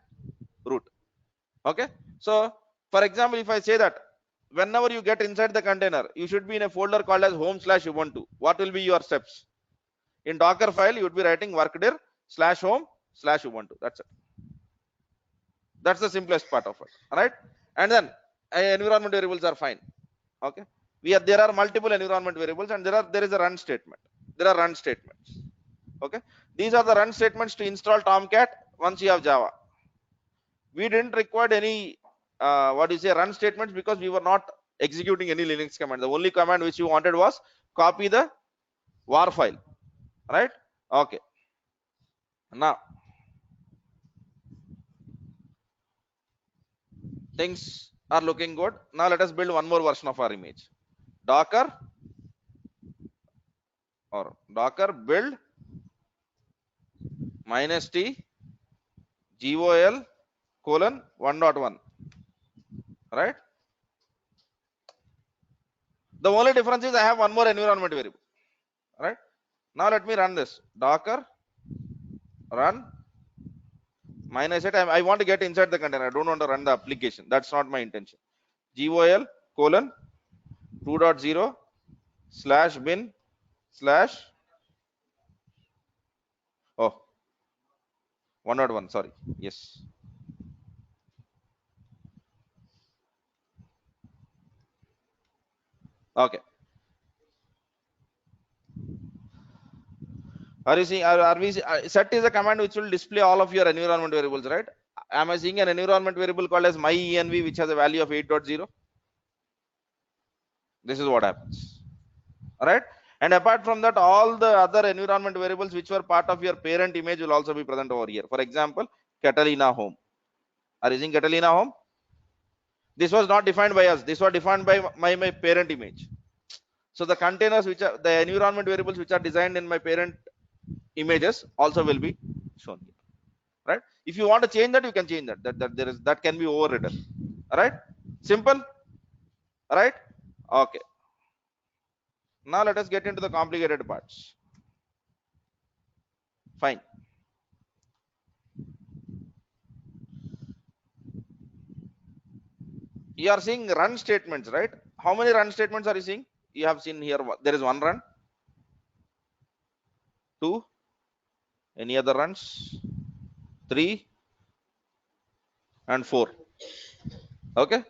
Root. Okay. So for example, if I say that whenever you get inside the container, you should be in a folder called as home/ubuntu. What will be your steps? In Docker file, you would be writing workdir/home/ubuntu. That's it. That's the simplest part of it. All right. And then environment variables are fine. Okay. There are multiple environment variables, and there is a run statement. There are run statements. Okay. These are the run statements to install Tomcat once you have Java. We didn't require any run statements because we were not executing any Linux command. The only command which you wanted was copy the war file. Right. Okay. Now things are looking good. Now let us build one more version of our image. Docker build -t gol colon 1.1. Right. The only difference is I have one more environment variable. Right. Now let me run this. Docker run -8. I want to get inside the container. I don't want to run the application. That's not my intention. Gol colon 2.0 /bin/ oh 1.1. Sorry. Yes. Okay. Are you seeing? Are we set is a command which will display all of your environment variables, right? Am I seeing an environment variable called as my_env which has a value of 8.0? This is what happens. All right. And apart from that, all the other environment variables which were part of your parent image will also be present over here. For example, Catalina home. Are you seeing Catalina home? This was not defined by us. This was defined by my parent image. So the containers which are the environment variables which are designed in my parent images also will be shown here. Right. If you want to change that, you can change that can be overridden. All right. Simple. All right. Okay. Now let us get into the complicated parts. Fine. You are seeing run statements, right? How many run statements are you seeing? You have seen here, there is one run, two, any other runs, three, and four. Okay.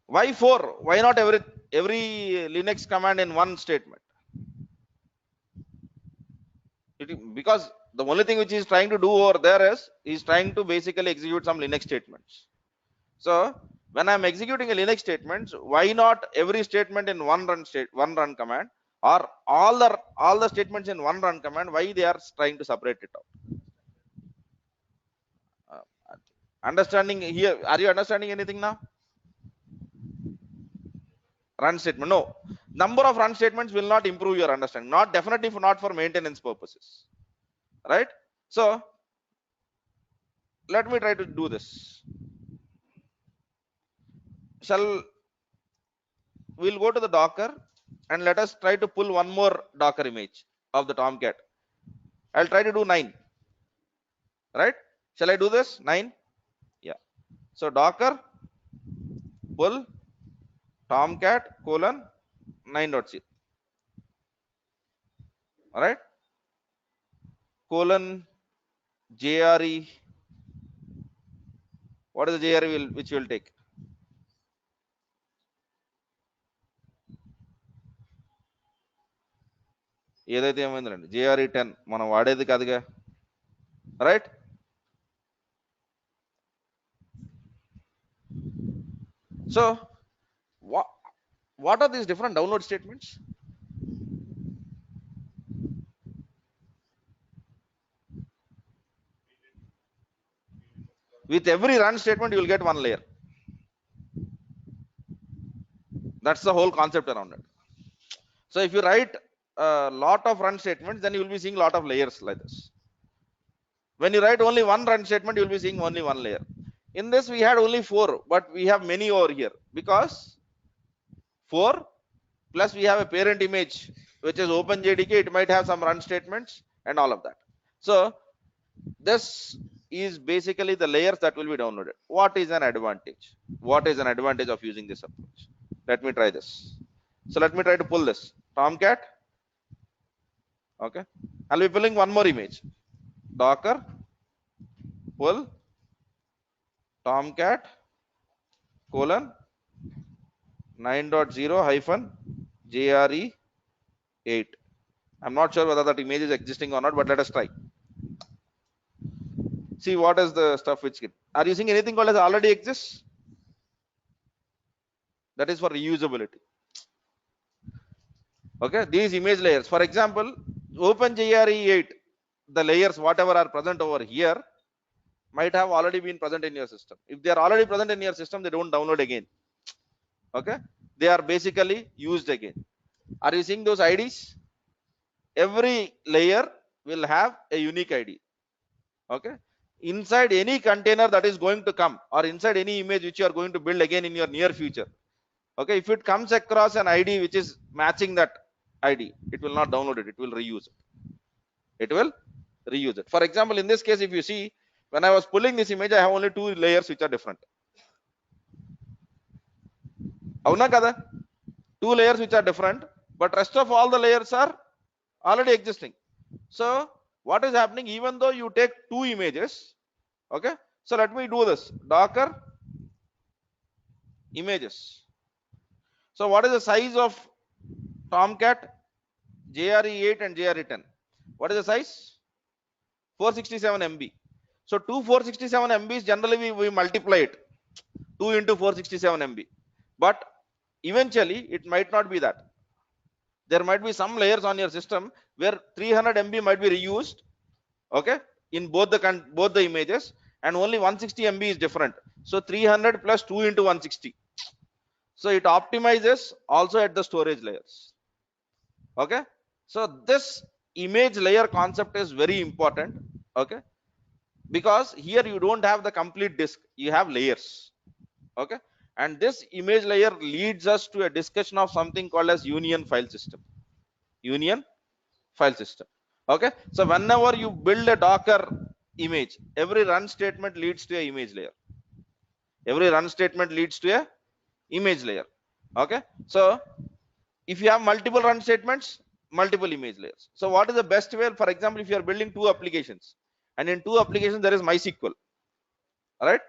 Why four? Why not every Linux command in one statement? Because the only thing which he is trying to do over there is he's trying to basically execute some Linux statements. So when I'm executing a Linux statements, why not every statement in one run command, or all the statements in one run command? Why they are trying to separate it out? Understanding here? Are you understanding anything now? Run statement. No, number of run statements will not improve your understanding. Not definitely not for maintenance purposes, right? So let me try to do this. We'll go to the Docker and let us try to pull one more Docker image of the Tomcat. I'll try to do 9, right? Shall I do this? 9? Yeah. So Docker pull Tomcat colon 9.0. All right. Colon JRE. What is the JRE which will take? ఏదైతే ఏమైందండి JRE 10 మనం వాడేది కాదుగా, right? So what are these different download statements? With every run statement you will get one layer. That's the whole concept around it. So if you write a lot of run statements, then you will be seeing a lot of layers like this. When you write only one run statement, you will be seeing only one layer. In this we had only 4, but we have many over here because 4 plus we have a parent image which is OpenJDK. It might have some run statements and all of that. So this is basically the layers that will be downloaded. What is an advantage? What is an advantage of using this approach? Let me try this. So let me try to pull this Tomcat. Okay, I'll be pulling one more image. Docker pull Tomcat colon 9.0 hyphen JRE 8. I'm not sure whether that image is existing or not, but let us try. See what is the stuff which are you seeing anything called as already exists? That is for reusability. Okay, these image layers, for example, OpenJRE 8, the layers whatever are present over here might have already been present in your system. If they are already present in your system, they don't download again. Okay, they are basically used again. Are you seeing those IDs? Every layer will have a unique ID. Okay, inside any container that is going to come, or inside any image which you are going to build again in your near future, okay, if it comes across an ID which is matching that ID, it will not download it, it will reuse it. It will reuse it. For example, in this case, if you see, when I was pulling this image, I have only 2 layers which are different. Avuna kada? 2 layers which are different, but rest of all the layers are already existing. So what is happening? Even though you take 2 images, okay, so let me do this Docker images. So what is the size of Tomcat JRE 8 and JRE 10? What is the size? 467 MB. So 2 467 MBs generally we multiply it 2 into 467 MB, but eventually it might not be that. There might be some layers on your system where 300 MB might be reused, okay, in both the images, and only 160 MB is different. So 300 plus 2 into 160. So it optimizes also at the storage layers. Okay, so this image layer concept is very important. Okay, because here you don't have the complete disk, you have layers. Okay, and this image layer leads us to a discussion of something called as union file system. Union file system. Okay, so whenever you build a Docker image, every run statement leads to a image layer. Every run statement leads to a image layer. Okay, so if you have multiple run statements, multiple image layers. So what is the best way? For example, if you are building two applications, and in two applications there is MySQL, right?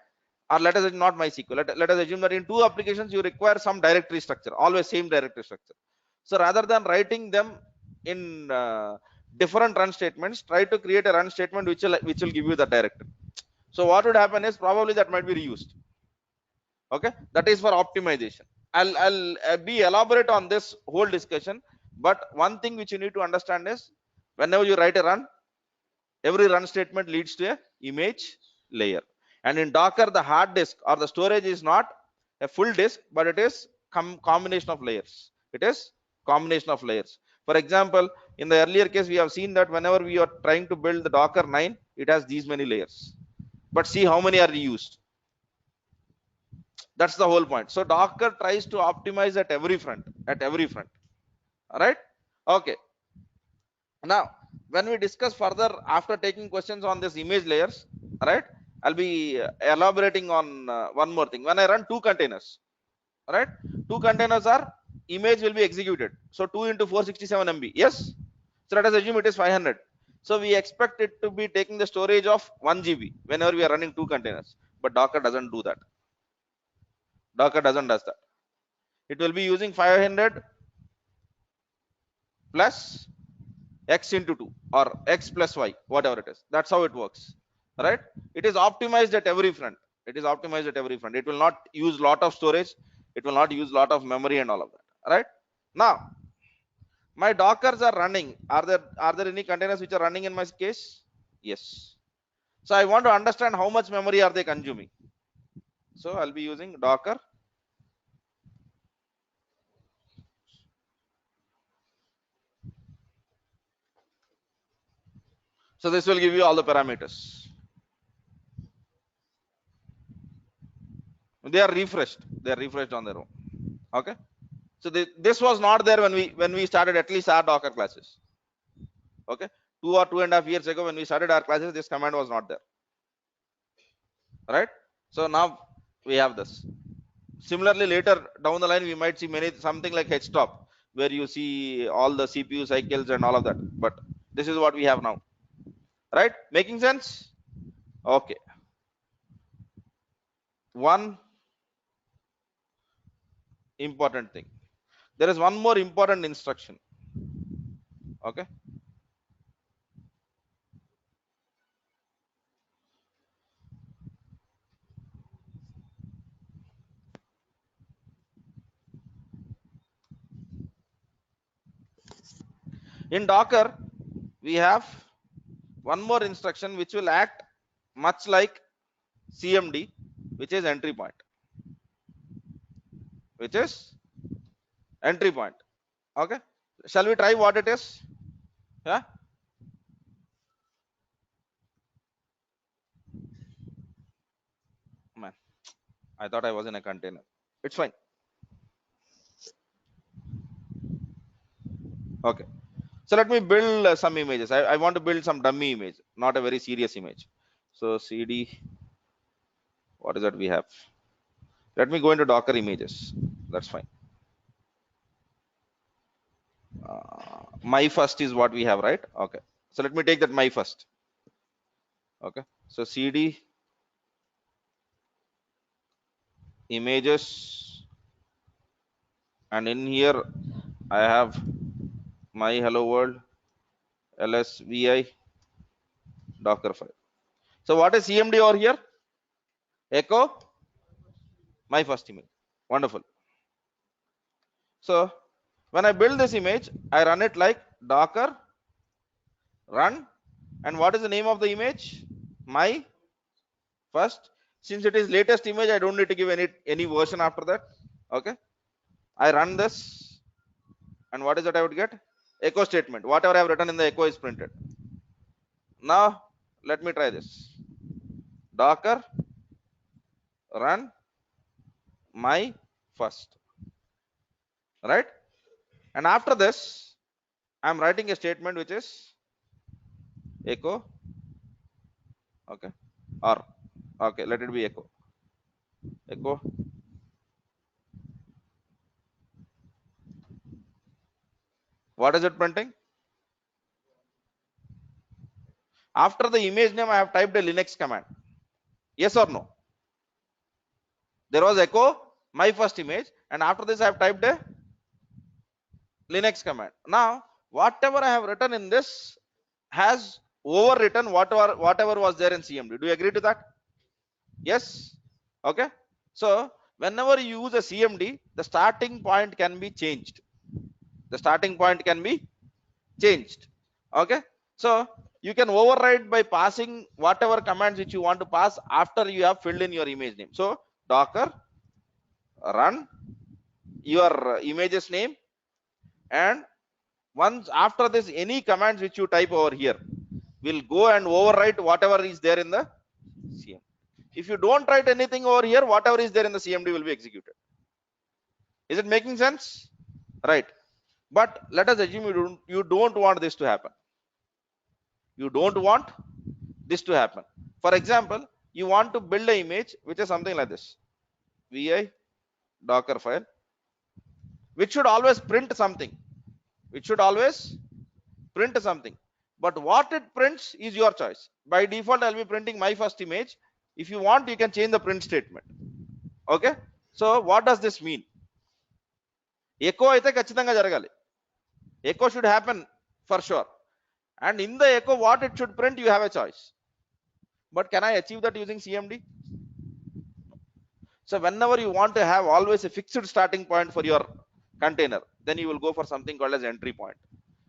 Or let us not MySQL, let us assume that in two applications you require some directory structure, always same directory structure. So rather than writing them in different run statements, try to create a run statement which will give you the directory. So what would happen is probably that might be reused. Okay, that is for optimization. I'll be elaborate on this whole discussion, but one thing which you need to understand is whenever you write a run, every run statement leads to a image layer. And in Docker, the hard disk or the storage is not a full disk, but it is combination of layers. It is combination of layers. For example, in the earlier case we have seen that whenever we are trying to build the Docker 9, it has these many layers, but see how many are used. That's the whole point. So Docker tries to optimize at every front, all right? Okay, now when we discuss further after taking questions on this image layers, all right, I'll be elaborating on one more thing. When I run two containers, all right, two containers are image will be executed, so 2 into 467 MB, yes. So let us assume it is 500. So we expect it to be taking the storage of 1 GB whenever we are running two containers, but Docker doesn't do that. Docker doesn't does that. It will be using 500 plus x into 2 or x plus y, whatever it is. That's how it works, right? It is optimized at every front. It is optimized at every front. It will not use lot of storage, it will not use lot of memory and all of that, right? Now my Dockers are running. Are there any containers which are running in my case? Yes. So I want to understand how much memory are they consuming. So I'll be using Docker. So this will give you all the parameters. They are refreshed. They are refreshed on their own. Okay. So this was not there when we started at least our Docker classes. Okay, 2 or 2.5 years ago when we started our classes, this command was not there, right? So now we have this. Similarly, later down the line we might see something like htop, where you see all the CPU cycles and all of that, but this is what we have now, right? Making sense? Okay. One important thing, there is one more important instruction. Okay, in Docker we have one more instruction which will act much like CMD, which is entry point, which is entry point. Okay, shall we try what it is? Yeah, man, I thought I was in a container. It's fine. Okay, so let me build some images. I want to build some dummy image, not a very serious image. So cd, what is that we have? Let me go into Docker images. That's fine. My first is what we have, right? Okay, so let me take that my first. Okay, so cd images, and in here I have my hello world lsvi Docker file. So what is CMD over here? Echo my first image. Wonderful. So when I build this image, I run it like Docker run, and what is the name of the image? My first. Since it is latest image, I don't need to give any version after that. Okay, I run this, and what is that I would get? Echo statement. Whatever I have written in the echo is printed. Now let me try this. Docker run my first, right? And after this, I'm writing a statement which is echo. Okay, or okay, let it be echo What is it printing? After the image name, I have typed a Linux command. Yes or no? There was echo my first image, and after this I have typed a Linux command. Now, whatever I have written in this has overwritten whatever was there in CMD. Do you agree to that? Yes. Okay. So whenever you use a CMD, the starting point can be changed. The starting point can be changed. Okay. So you can override by passing whatever commands which you want to pass after you have filled in your image name. So docker run your image's name, and once after this any commands which you type over here will go and overwrite whatever is there in the CMD. If you don't write anything over here, whatever is there in the CMD will be executed. Is it making sense? Right. But let us assume you don't want this to happen. You don't want this to happen. For example, you want to build an image which is something like this: vi docker file, which should always print something. Which should always print something. But what it prints is your choice. By default, I'll be printing my first image. If you want, you can change the print statement. Okay. So what does this mean? Echo aithe kachithanga jaragali. Echo should happen for sure. And in the echo, what it should print, you have a choice. But can I achieve that using CMD? So whenever you want to have always a fixed starting point for your container, then you will go for something called as entry point.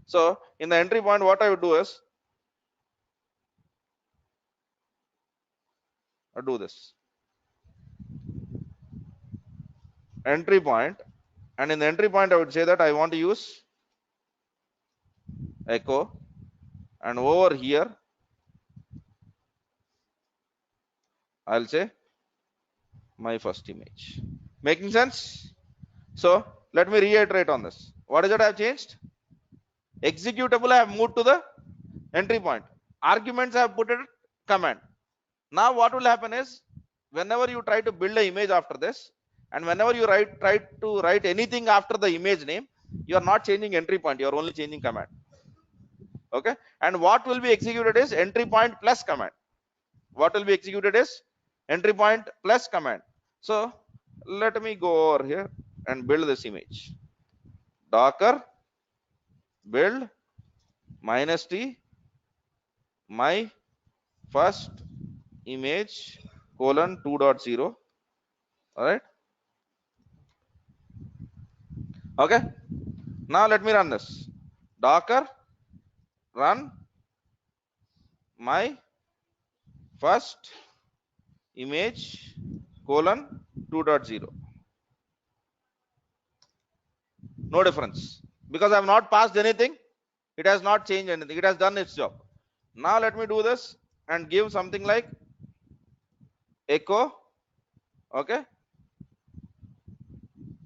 So in the entry point, what I would do is I do this entry point, and in the entry point, I would say that I want to use echo, and over here I'll say my first image. Making sense? So let me reiterate on this. What is it I have changed? Executable I have moved to the entry point. Arguments I have put it command. Now what will happen is, whenever you try to build an image after this, and whenever you try to write anything after the image name, you are not changing entry point, you are only changing command. Okay. And what will be executed is entry point plus command. What will be executed is entry point plus command. So let me go over here and build this image. Docker build -t my first image colon 2.0. All right. Okay. Now let me run this. Docker run my first image colon 2.0. No difference, because I have not passed anything. It has not changed anything. It has done its job. Now let me do this and give something like echo. Okay.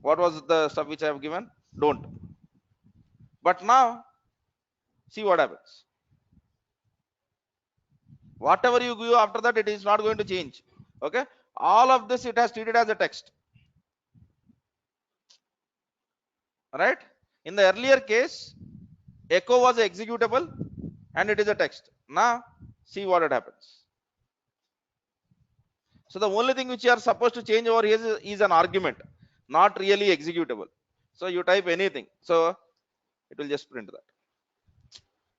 What was the stuff which I have given? Don't. But now see what happens. Whatever you give after that, it is not going to change. Okay. All of this it has treated as a text. Right. In the earlier case, echo was executable and it is a text. Now see what it happens. So the only thing which you are supposed to change over here is an argument, not really executable. So you type anything, so it will just print that.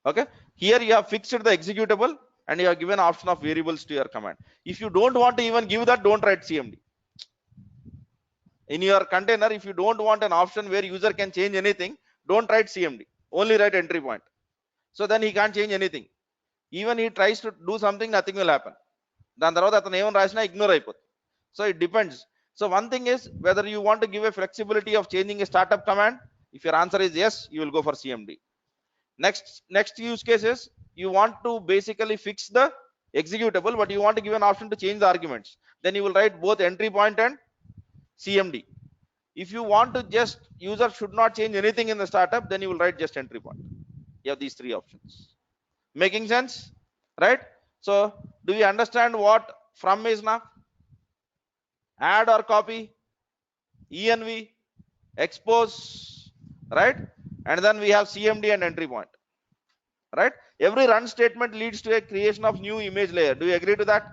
Okay. Here you have fixed the executable and you have given option of variables to your command. If you don't want to even give that, don't write CMD. In your container, if you don't want an option where user can change anything, don't write CMD. Only write entry point. So then he can't change anything. Even he tries to do something, nothing will happen. దాని తర్వాత అతను ఏమని రాసినా ignore అయిపోతుంది. So it depends. So one thing is whether you want to give a flexibility of changing a startup command. If your answer is yes, you will go for CMD. Next use case is you want to basically fix the executable, but you want to give an option to change the arguments. Then you will write both entry point and CMD. If you want to just user should not change anything in the startup, then you will write just entry point. You have these three options. Making sense? Right? So do we understand what from is now? Add or copy, env, expose, right? and then we have CMD and entry point, right? Every run statement leads to a creation of new image layer. Do you agree to that?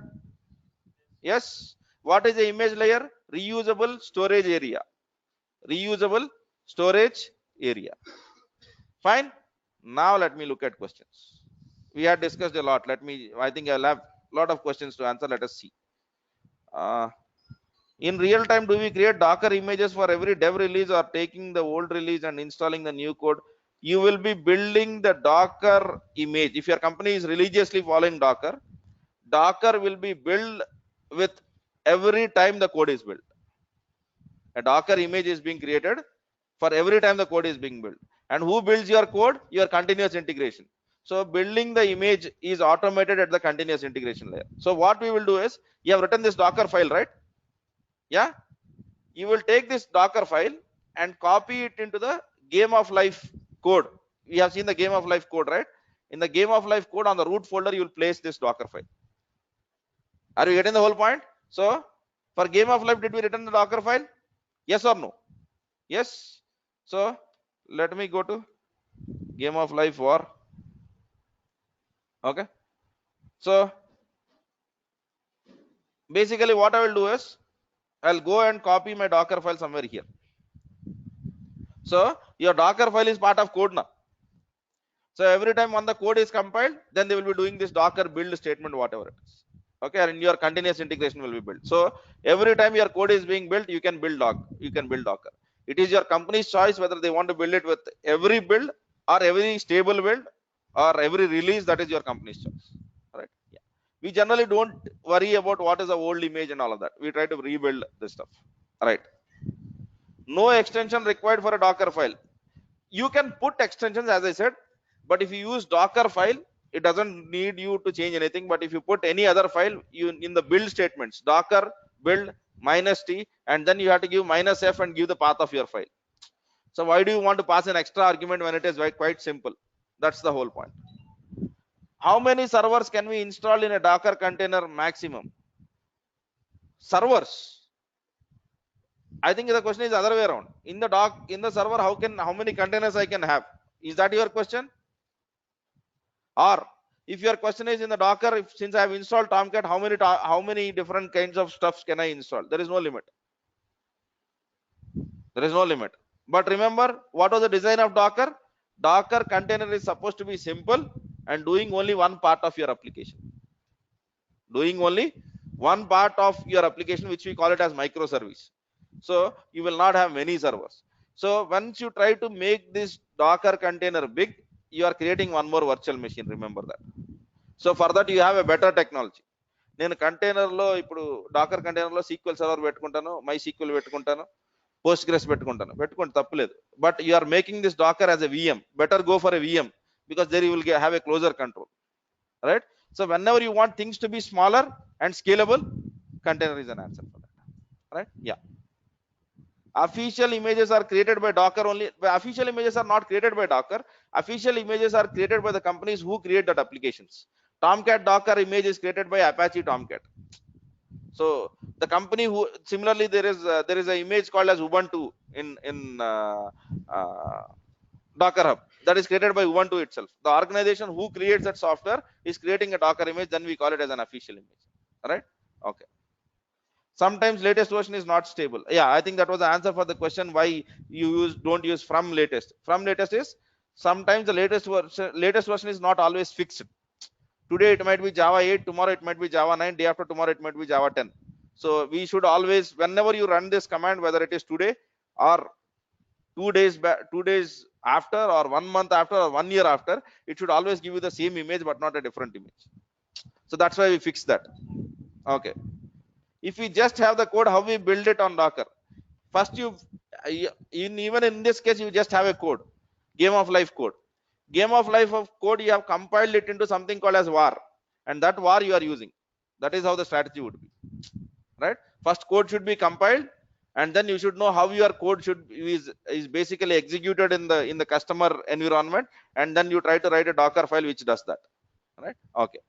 Yes. What is the image layer? Reusable storage area. Reusable storage area. Fine. Now let me look at questions. We had discussed a lot. I think I'll have a lot of questions to answer. Let us see. In real time, do we create Docker images for every dev release, or taking the old release and installing the new code? You will be building the Docker image. If your company is religiously following Docker, Docker will be built with every time the code is built. A Docker image is being created for every time the code is being built. And who builds your code? Your continuous integration. So building the image is automated at the continuous integration layer. So what we will do is, you have written this Docker file, right? Yeah. You will take this Docker file and copy it into the game of life code. We have seen the game of life code, right? In the game of life code, on the root folder, you will place this Docker file. Are you getting the whole point? So for game of life, did we return the Docker file? Yes or no? Yes. So let me go to game of life war. Okay. So basically what I will do is, I'll go and copy my Docker file somewhere here. So your Docker file is part of code now. So every time when the code is compiled, then they will be doing this Docker build statement, whatever it is. Okay, and your continuous integration will be built. So every time your code is being built, you can build Docker. It is your company's choice whether they want to build it with every build or every stable build or every release. That is your company's choice. Right? Yeah. We generally don't worry about what is the old image and all of that. We try to rebuild this stuff. Right. No extension required for a Docker file. You can put extensions, as I said, but if you use Docker file, it doesn't need you to change anything. But if you put any other file, you in the build statements, Docker build -t, and then you have to give -f and give the path of your file. So why do you want to pass an extra argument when it is quite simple? That's the whole point. How many servers can we install in a Docker container maximum? Servers. I think the question is the other way around. In the server, how many containers I can have? Is that your question? Or if your question is in the Docker, since I have installed Tomcat, how many different kinds of stuffs can I install? There is no limit. There is no limit. But remember, what was the design of Docker? Docker container is supposed to be simple and doing only one part of your application. Doing only one part of your application, which we call it as microservice. So you will not have many servers. So once you try to make this Docker container big, you are creating one more virtual machine. Remember that. So for that, you have a better technology. నేను కంటైనర్లో ఇప్పుడు Dakar కంటైనర్లో SQL server పెట్టుకుంటాను, MySQL పెట్టుకుంటాను, Postgres పెట్టుకోండి తప్పులేదు. But you are making this Docker as a VM. Better go for a VM, because there you will have a closer control, right? So whenever you want things to be smaller and scalable, container is an answer for that, right? Yeah. Official images are created by Docker only. Official images are not created by Docker. Official images are created by the companies who create that applications. Tomcat Docker image is created by Apache Tomcat. So the company who, similarly, there is an image called as Ubuntu in Docker Hub, that is created by Ubuntu itself. The organization who creates that software is creating a Docker image, then we call it as an official image, right? Okay. Sometimes latest version is not stable. Yeah, I think that was the answer for the question why you don't use from latest. From latest is sometimes the latest version is not always fixed. Today it might be Java 8, tomorrow it might be Java 9, day after tomorrow it might be Java 10. So we should always, whenever you run this command, whether it is today or 2 days back, 2 days after, or 1 month after, or 1 year after, it should always give you the same image but not a different image. So that's why we fixed that. Okay. If we just have the code, how we build it on Docker? First, even in this case, you just have a code, game of life code. Game of life of code, you have compiled it into something called as var, and that var you are using. That is how the strategy would be, right? First, code should be compiled, and then you should know how your code is basically executed in the customer environment, and then you try to write a Docker file which does that, right? Okay.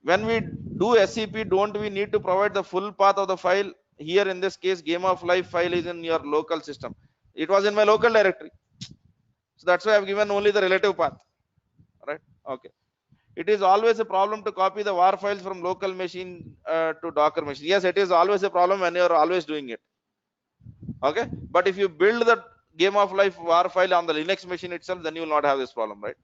When we do SCP, don't we need to provide the full path of the file? Here in this case, game of life file is in your local system. It was in my local directory. So that's why I've given only the relative path, right? Okay. It is always a problem to copy the war files from local machine to Docker machine. Yes, it is always a problem when you are always doing it. Okay, but if you build the game of life war file on the Linux machine itself, then you will not have this problem, right?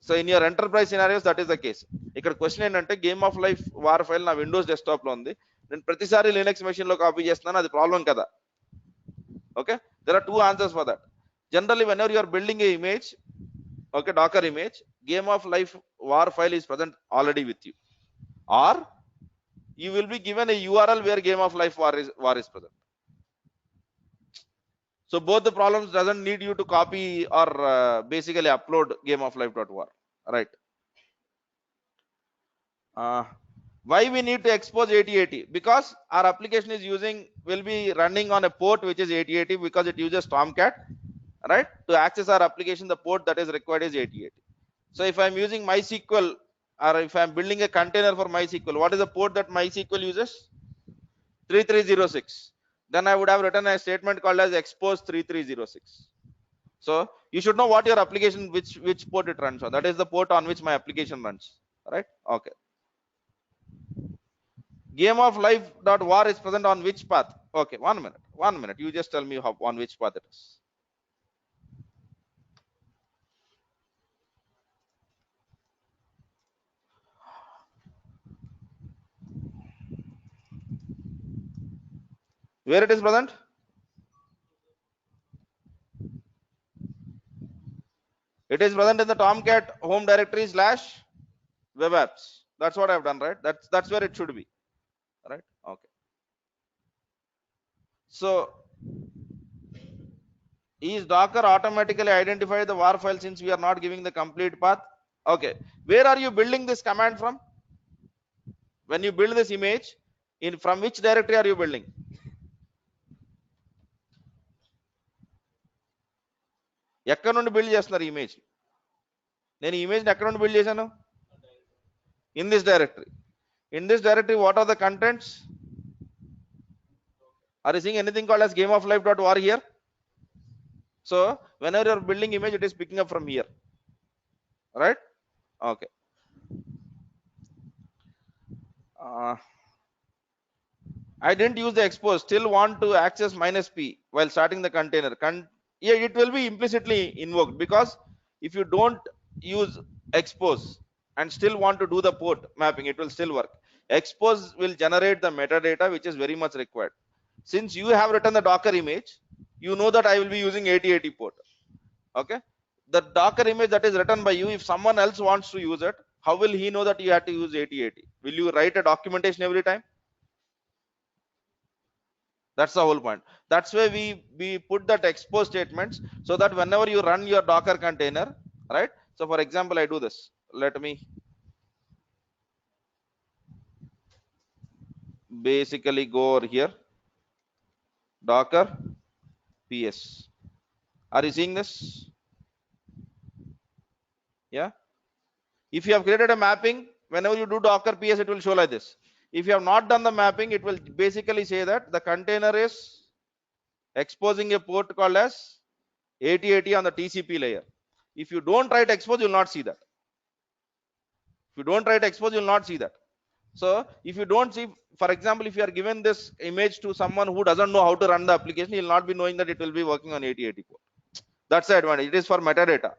So in your enterprise scenarios, that is the case. ఇక్కడ question ఏంటంటే game of life war file నా Windows desktop లో ఉంది, నేను ప్రతిసారి Linux machine లో copy చేస్తున్నాను, అది ప్రాబ్లం కదా. Okay, there are two answers for that. Generally, whenever you are building a image, okay, Docker image, game of life war file is present already with you, or you will be given a URL where game of life war is present. So both the problems doesn't need you to copy or basically upload gameoflife.war, right? Why we need to expose 8080? Because our application will be running on a port which is 8080, because it uses Tomcat, right? To access our application, the port that is required is 8080. So if I'm using MySQL, or if I'm building a container for MySQL, what is the port that MySQL uses? 3306. Then I would have written a statement called as expose 3306. So you should know what your application, which port it runs on. That is the port on which my application runs, right? Okay. Game of life.war is present on which path? Okay, 1 minute. You just tell me how, on which path it is. Where it is present? It is present in the Tomcat home directory / web apps. That's what I've done, right? That's where it should be, right? Okay. So is Docker automatically identify the war file since we are not giving the complete path? Okay. Where are you building this command from? When you build this image, from which directory are you building? ఎక్కడ నుండి build చేస్తున్నారు image? నేను image ఎక్కడ నుండి build చేశాను? In this directory. In this directory, what are the contents? Are you seeing anything called as gameoflife.war here? So whenever you're building image, it is picking up from here, right? Okay. I didn't use the expose, still want to access -p while starting the container. Yeah, it will be implicitly invoked, because if you don't use expose and still want to do the port mapping, it will still work. Expose will generate the metadata, which is very much required. Since you have written the Docker image, you know that I will be using 8080 port. Okay, the Docker image that is written by you, if someone else wants to use it, how will he know that you have to use 8080? Will you write a documentation every time? That's the whole point. That's why we put that expose statements, so that whenever you run your Docker container, right? So for example, I do this. Let me basically go over here, Docker ps. Are you seeing this? Yeah. If you have created a mapping, whenever you do Docker ps, it will show like this. If you have not done the mapping, it will basically say that the container is exposing a port called as 8080 on the TCP layer. If you don't write expose, you will not see that. If you don't write expose, you will not see that. So if you don't see, for example, if you are given this image to someone who doesn't know how to run the application, he will not be knowing that it will be working on 8080 port. That's the advantage. It is for metadata,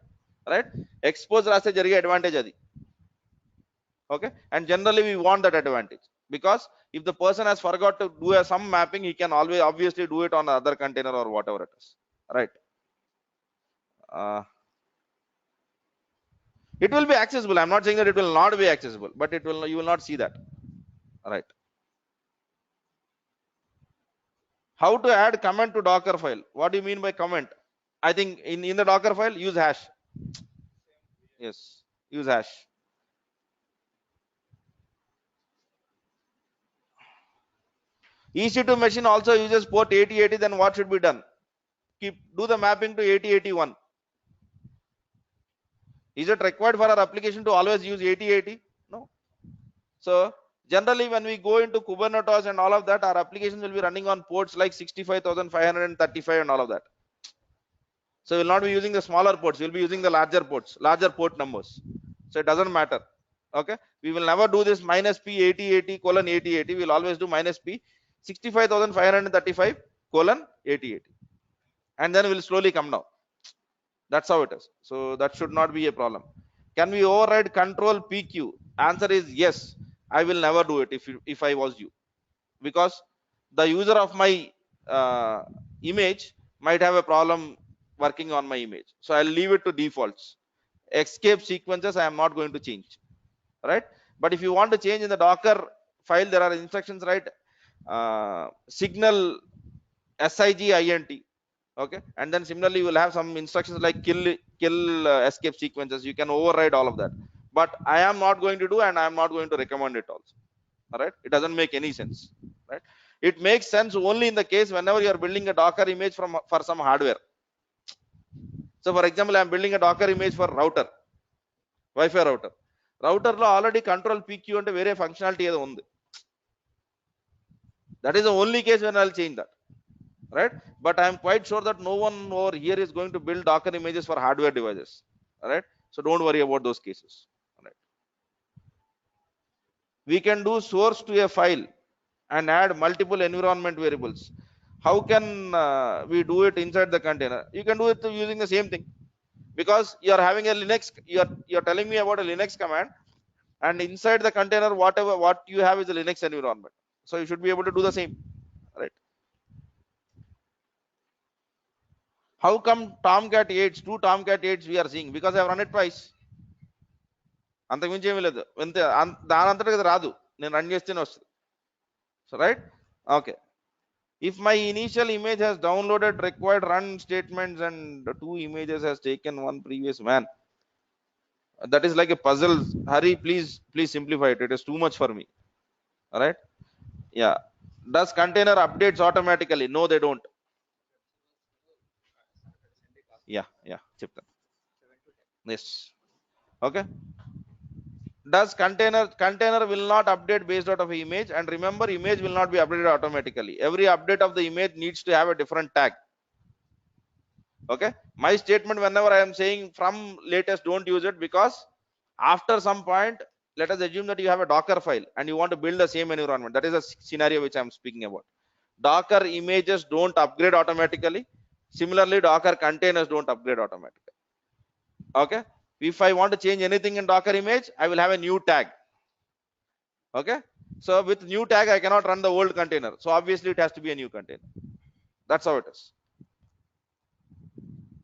right? Expose raste jarige advantage adi. Okay, and generally we want that advantage, because if the person has forgot to do some mapping, he can always obviously do it on other container or whatever it is, right? It will be accessible. I'm not saying that it will not be accessible, but you will not see that, right? How to add comment to Docker file? What do you mean by comment? I think in the Docker file, use hash. Yes, use hash. EC2 machine also uses port 8080. Then what should be done? Do the mapping to 8081. Is it required for our application to always use 8080? No. So generally, when we go into Kubernetes and all of that, our applications will be running on ports like 65,535 and all of that. So we'll not be using the smaller ports, we'll be using the larger ports, larger port numbers. So it doesn't matter. Okay, we will never do this minus p 8080 colon 8080. We'll always do minus p 65,535 colon 8080, and then we'll slowly come down. That's how it is. So that should not be a problem. Can we override control PQ? Answer is yes. I will never do it if I was you, because the user of my image might have a problem working on my image. So I'll leave it to defaults. Escape sequences I am not going to change, right? But if you want to change in the Docker file, there are instructions, right? Signal SIGINT, okay, and then similarly you will have some instructions like kill escape sequences. You can override all of that, but I am not going to do, and I am not going to recommend it also. All right, it doesn't make any sense, right? It makes sense only in the case whenever you are building a Docker image for some hardware. So for example, I am building a Docker image for router, Wi-Fi router. Router lo already control PQ ante vere functionality edo undi. That is the only case when I'll change that, right? But I am quite sure that no one over here is going to build Docker images for hardware devices, all right? So don't worry about those cases, all right? We can do source to a file and add multiple environment variables. How can we do it inside the container? You can do it using the same thing, because you are having a Linux, you're telling me about a Linux command, and inside the container what you have is a Linux environment, so you should be able to do the same, right? How come Tomcat 8s, two Tomcat 8s we are seeing? Because I have run it twice. అంతకుమించి ఏమీ లేదు, అంతే. దాని అంతటా ఇది రాదు, నేను run చేస్తేనే వస్తుంది. So right, okay. If my initial image has downloaded required run statements and two images has taken one previous, man, that is like a puzzle. Hurry, please simplify it. It is too much for me. All right. Yeah. Does container updates automatically? No, they don't. Yeah, చెప్తాను. Yes. Okay. Does container will not update based out of image, and remember, image will not be updated automatically. Every update of the image needs to have a different tag. Okay, my statement whenever I am saying from latest, don't use it, because after some point, let us assume that you have a Docker file and you want to build the same environment. That is a scenario which I am speaking about. Docker images don't upgrade automatically. Similarly, Docker containers don't upgrade automatically. Okay, if I want to change anything in Docker image, I will have a new tag. Okay, so with new tag I cannot run the old container, so obviously it has to be a new container. That's how it is.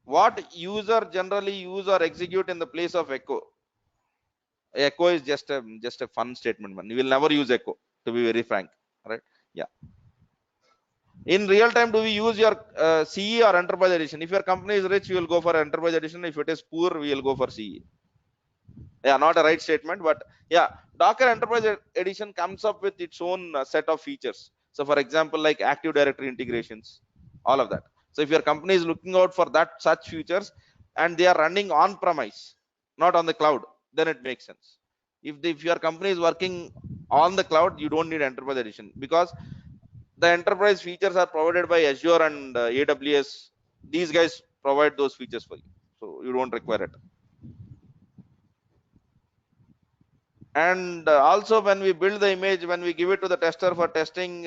What user generally use or execute in the place of echo? Echo is just a fun statement, man. You will never use echo, to be very frank, right? Yeah. In real time, do we use your CE or enterprise edition? If your company is rich, you will go for enterprise edition. If it is poor, we will go for CE. Yeah, not a right statement, but yeah, Docker enterprise edition comes up with its own set of features. So for example, like active directory integrations, all of that. So if your company is looking out for that such features and they are running on premise, not on the cloud, then it makes sense. If your company is working on the cloud, you don't need enterprise edition, because the enterprise features are provided by Azure and AWS. These guys provide those features for you, so you don't require it. And also, when we build the image, when we give it to the tester for testing,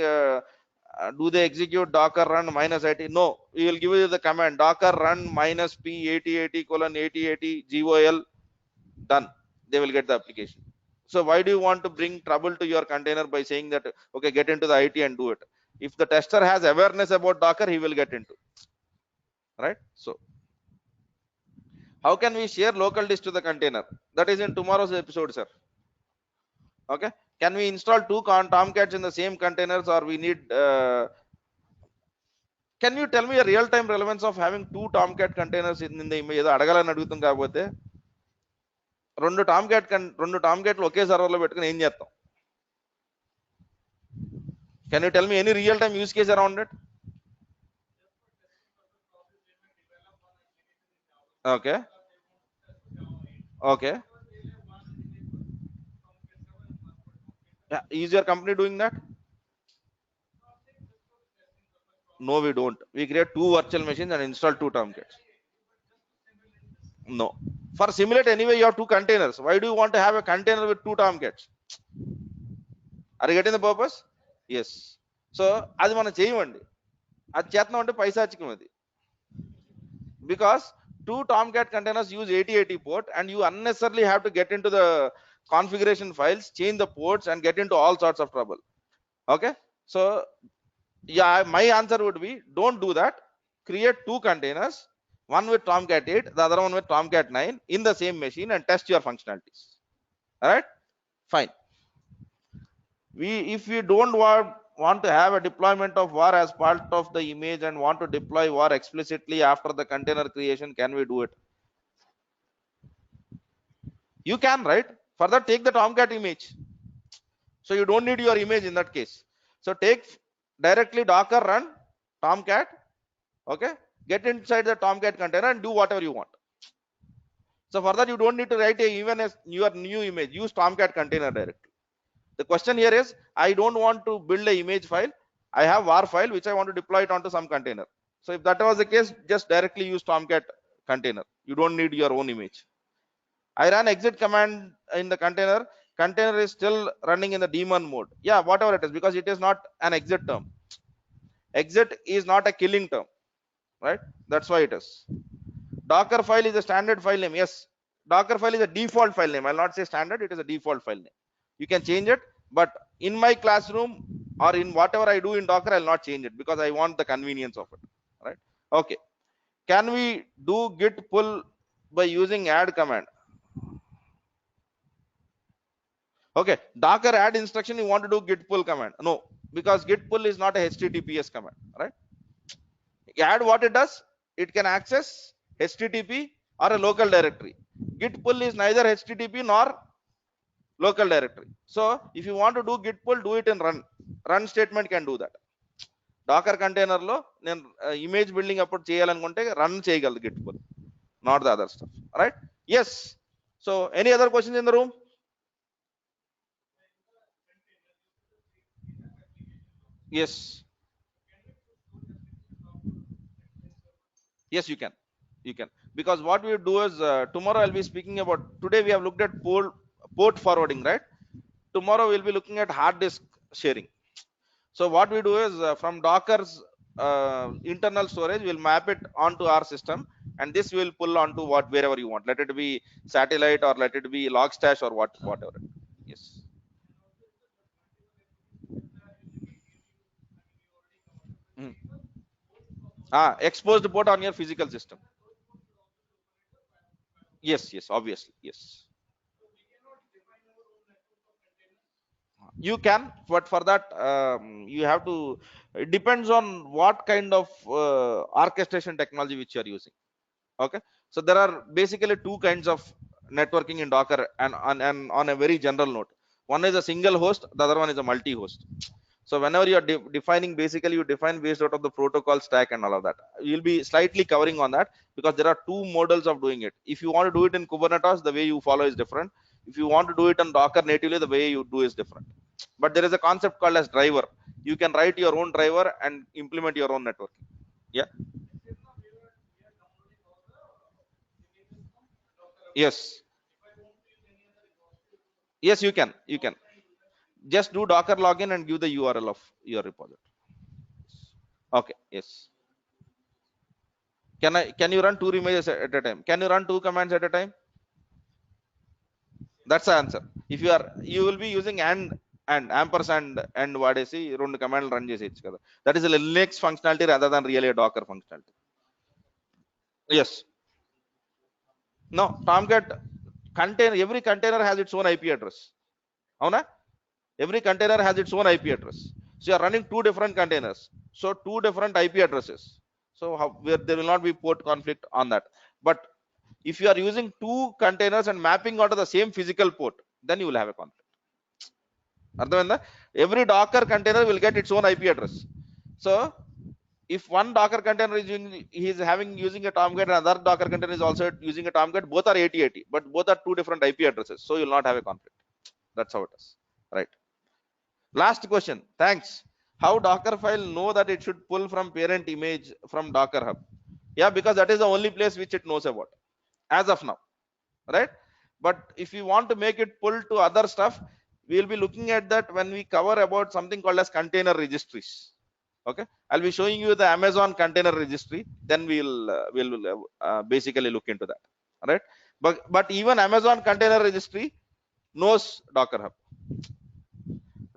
do they execute docker run -it? No, we will give you the command docker run -p 8080 colon 8080 gol, done. They will get the application. So why do you want to bring trouble to your container by saying that, okay, get into the IT and do it? If the tester has awareness about Docker, he will get into, right? So how can we share local disk to the container? That is in tomorrow's episode, sir. Okay, can we install two Tomcats in the same containers, or we need can you tell me a real-time relevance of having two Tomcat containers in the image? ఏదో అడగాలని అడుగుతాం, కాకపోతే రెండు టామ్క్యాట్లు ఒకే సర్వర్లో పెట్టుకుని ఏం చేస్తాం? Can you tell me any real-time use case around it? Okay. Okay. Yeah. Is your company doing that? No, we don't. We create two virtual machines and install two Tomcats. No. For simulate anyway, you have two containers. Why do you want to have a container with two Tomcats? Are you getting the purpose? Yes. So అది మనం చేయమండి. అది చేతనం అంటే పైశాచికం అది. Because two Tomcat containers use 8080 port and you unnecessarily have to get into the configuration files, change the ports and get into all sorts of trouble. Okay. So yeah, my answer would be don't do that. Create two containers, one with Tomcat 8, the other one with Tomcat 9 in the same machine and test your functionalities. All right, fine. If we don't want to have a deployment of var as part of the image and want to deploy var explicitly after the container creation, can we do it? You can, right? Further, take the Tomcat image. So you don't need your image in that case. So take directly Docker run Tomcat. Okay, get inside the Tomcat container and do whatever you want. So for that, you don't need to write even as your new image. Use Tomcat container directly. The question here is, I don't want to build a image file. I have var file which I want to deploy it onto some container. So if that was the case, just directly use Tomcat container. You don't need your own image. I ran exit command in the container. Container is still running in the daemon mode. Yeah, whatever it is, because it is not an exit term. Exit is not a killing term, right? That's why it is. Docker file is a standard file name. Yes, Docker file is a default file name. I'll not say standard, it is a default file name. You can change it, but in my classroom or in whatever I do in Docker, I'll not change it because I want the convenience of it. Right? Okay. Can we do git pull by using add command? Okay, Docker add instruction, you want to do git pull command? No, because git pull is not a HTTPS command, right? Add what it does, it can access HTTP or a local directory. Git pull is neither HTTP nor local directory. So if you want to do git pull, do it in run. Run statement can do that. Docker container lo నేను image building అప్పుడు చేయాలనుకుంటే run చేయగలదు git pull, not the other stuff. Right? Yes. So any other questions in the room? Yes. Yes, you can. You can, because what we do is tomorrow I'll be speaking about. Today we have looked at port forwarding, right? Tomorrow we'll be looking at hard disk sharing. So what we do is from Docker's internal storage, we'll map it onto our system, and this will pull onto wherever you want. Let it be satellite or let it be Logstash or whatever. Yes. Mm. Exposed port on your physical system. Yes, yes, obviously, yes. You can, but for that you have to. It depends on what kind of orchestration technology which you are using. Okay, so there are basically two kinds of networking in Docker, and on a very general note, one is a single host, the other one is a multi-host. So whenever you are defining, basically you define based out of the protocol stack and all of that. You'll be slightly covering on that because there are two models of doing it. If you want to do it in Kubernetes, the way you follow is different. If you want to do it on Docker natively, the way you do is different. But there is a concept called as driver. You can write your own driver and implement your own networking. Yeah. Yes. Yes, you can. You can just do Docker login and give the URL of your repository. Okay. Yes. Can you run two images at a time? Can you run two commands at a time? That's the answer. If you will be using and ampersand and what I see రెండు కమాండ్లు run చేసేయచ్చు కదా. That is a Linux functionality rather than really a Docker functionality. Yes. No, Tomcat container, every container has its own IP address. Avuna? Every container has its own IP address. So you are running two different containers. So two different IP addresses. So where there will not be port conflict on that. But if you are using two containers and mapping onto the same physical port, then you will have a conflict. Every Docker container will get its own IP address. So if one Docker container is using a Tomcat and another Docker container is also using a Tomcat, both are 8080, but both are two different IP addresses. So you will not have a conflict. That's how it is. Right. Last question. Thanks. How Docker file know that it should pull from parent image from Docker Hub? Yeah, because that is the only place which it knows about. as of now, right? But if you want to make it pull to other stuff, we'll be looking at that when we cover about something called as container registries. Okay, I'll be showing you the Amazon container registry, then we'll basically look into that. All right, but even Amazon container registry knows Docker Hub.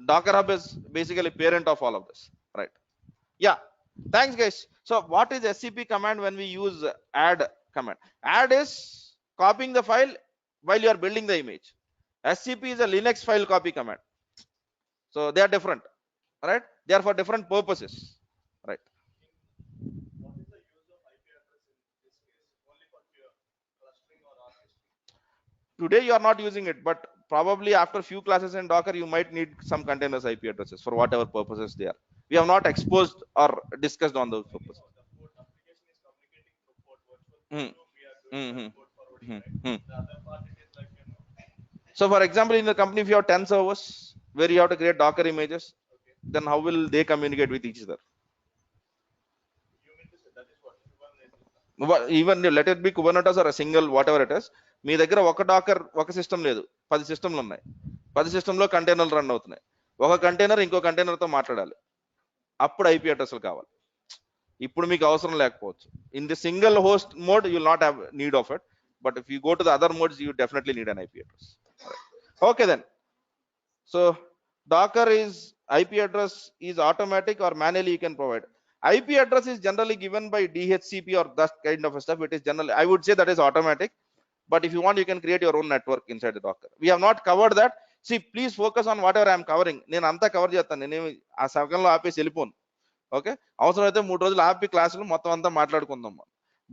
Docker Hub is basically parent of all of this, right? Yeah, thanks guys. So what is scp command when we use add command? Add is copying the file while you are building the image. scp is a Linux file copy command, so they are different, right? They are for different purposes, right? Today you are not using it, but probably after few classes in Docker you might need some containers IP addresses for whatever purposes they are. We have not exposed or discussed on those purposes. Hmm. Hmm, hmm, hmm, hmm. So for example, in the company, if you have 10 servers where you have to create Docker images, then how will they communicate with each other? Even let it be Kubernetes or a single whatever it is, మీ దగ్గర ఒక Dakar ఒక system లేదు, 10 సిస్టమ్లు ఉన్నాయి, 10 సిస్టంలో కంటైనర్లు run అవుతున్నాయి, ఒక కంటైనర్ ఇంకో కంటైనర్తో మాట్లాడాలి, అప్పుడు ఐపీ అడ్రస్లు కావాలి. ఇప్పుడు మీకు అవసరం లేకపోవచ్చు. In the single host mode you will not have need of it, but if you go to the other modes you definitely need an IP address. Okay then, so Docker is IP address is automatic or manually you can provide. IP address is generally given by DHCP or that kind of stuff. It is generally, I would say, that is automatic, but if you want you can create your own network inside the Docker. We have not covered that. See, please focus on whatever I am covering. నేను అంతా cover చేస్తాను, నేను ఆ సగంలో ఆపేసి వెళ్ళిపోను. Okay, అవసరమైతే 3 రోజులు ఆపి క్లాసులు మొత్తం అంతా మాట్లాడుకుందాం.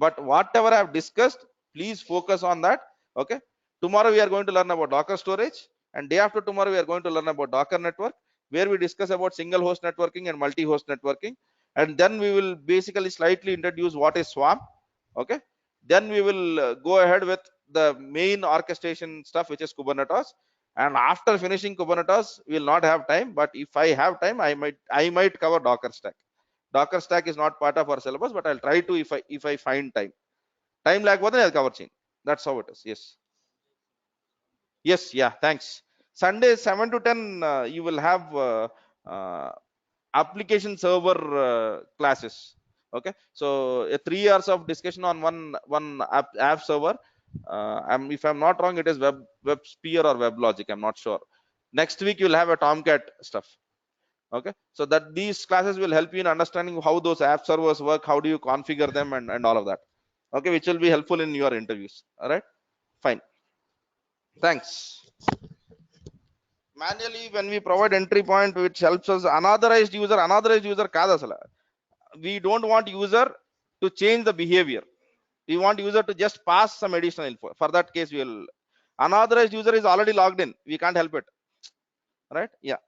But what ever I have discussed, please focus on that. Okay, tomorrow we are going to learn about Docker storage, and day after tomorrow we are going to learn about Docker network, where we discuss about single host networking and multi host networking, and then we will basically slightly introduce what is Swarm. Okay, then we will go ahead with the main orchestration stuff, which is Kubernetes, and after finishing Kubernetes we will not have time, but if I have time I might cover Docker stack. Docker stack is not part of our syllabus, but I'll try to, if I find time లేకపోతే అది cover చేయండి. That's how it is. Yes, yeah, thanks. Sunday 7 to 10 you will have uh, application server classes. Okay, so 3 hours of discussion on one app server. If I'm not wrong, it is WebSphere or WebLogic, I'm not sure. Next week you'll have a Tomcat stuff. Okay, so that these classes will help you in understanding how those app servers work, how do you configure them, and all of that. Okay, which will be helpful in your interviews. All right, fine, thanks. Manually, when we provide entry point which helps us, unauthorized user కాదు అసలు. We don't want user to change the behavior, we want user to just pass some additional info. For that case, we will, unauthorized user is already logged in, we can't help it, right? Yeah.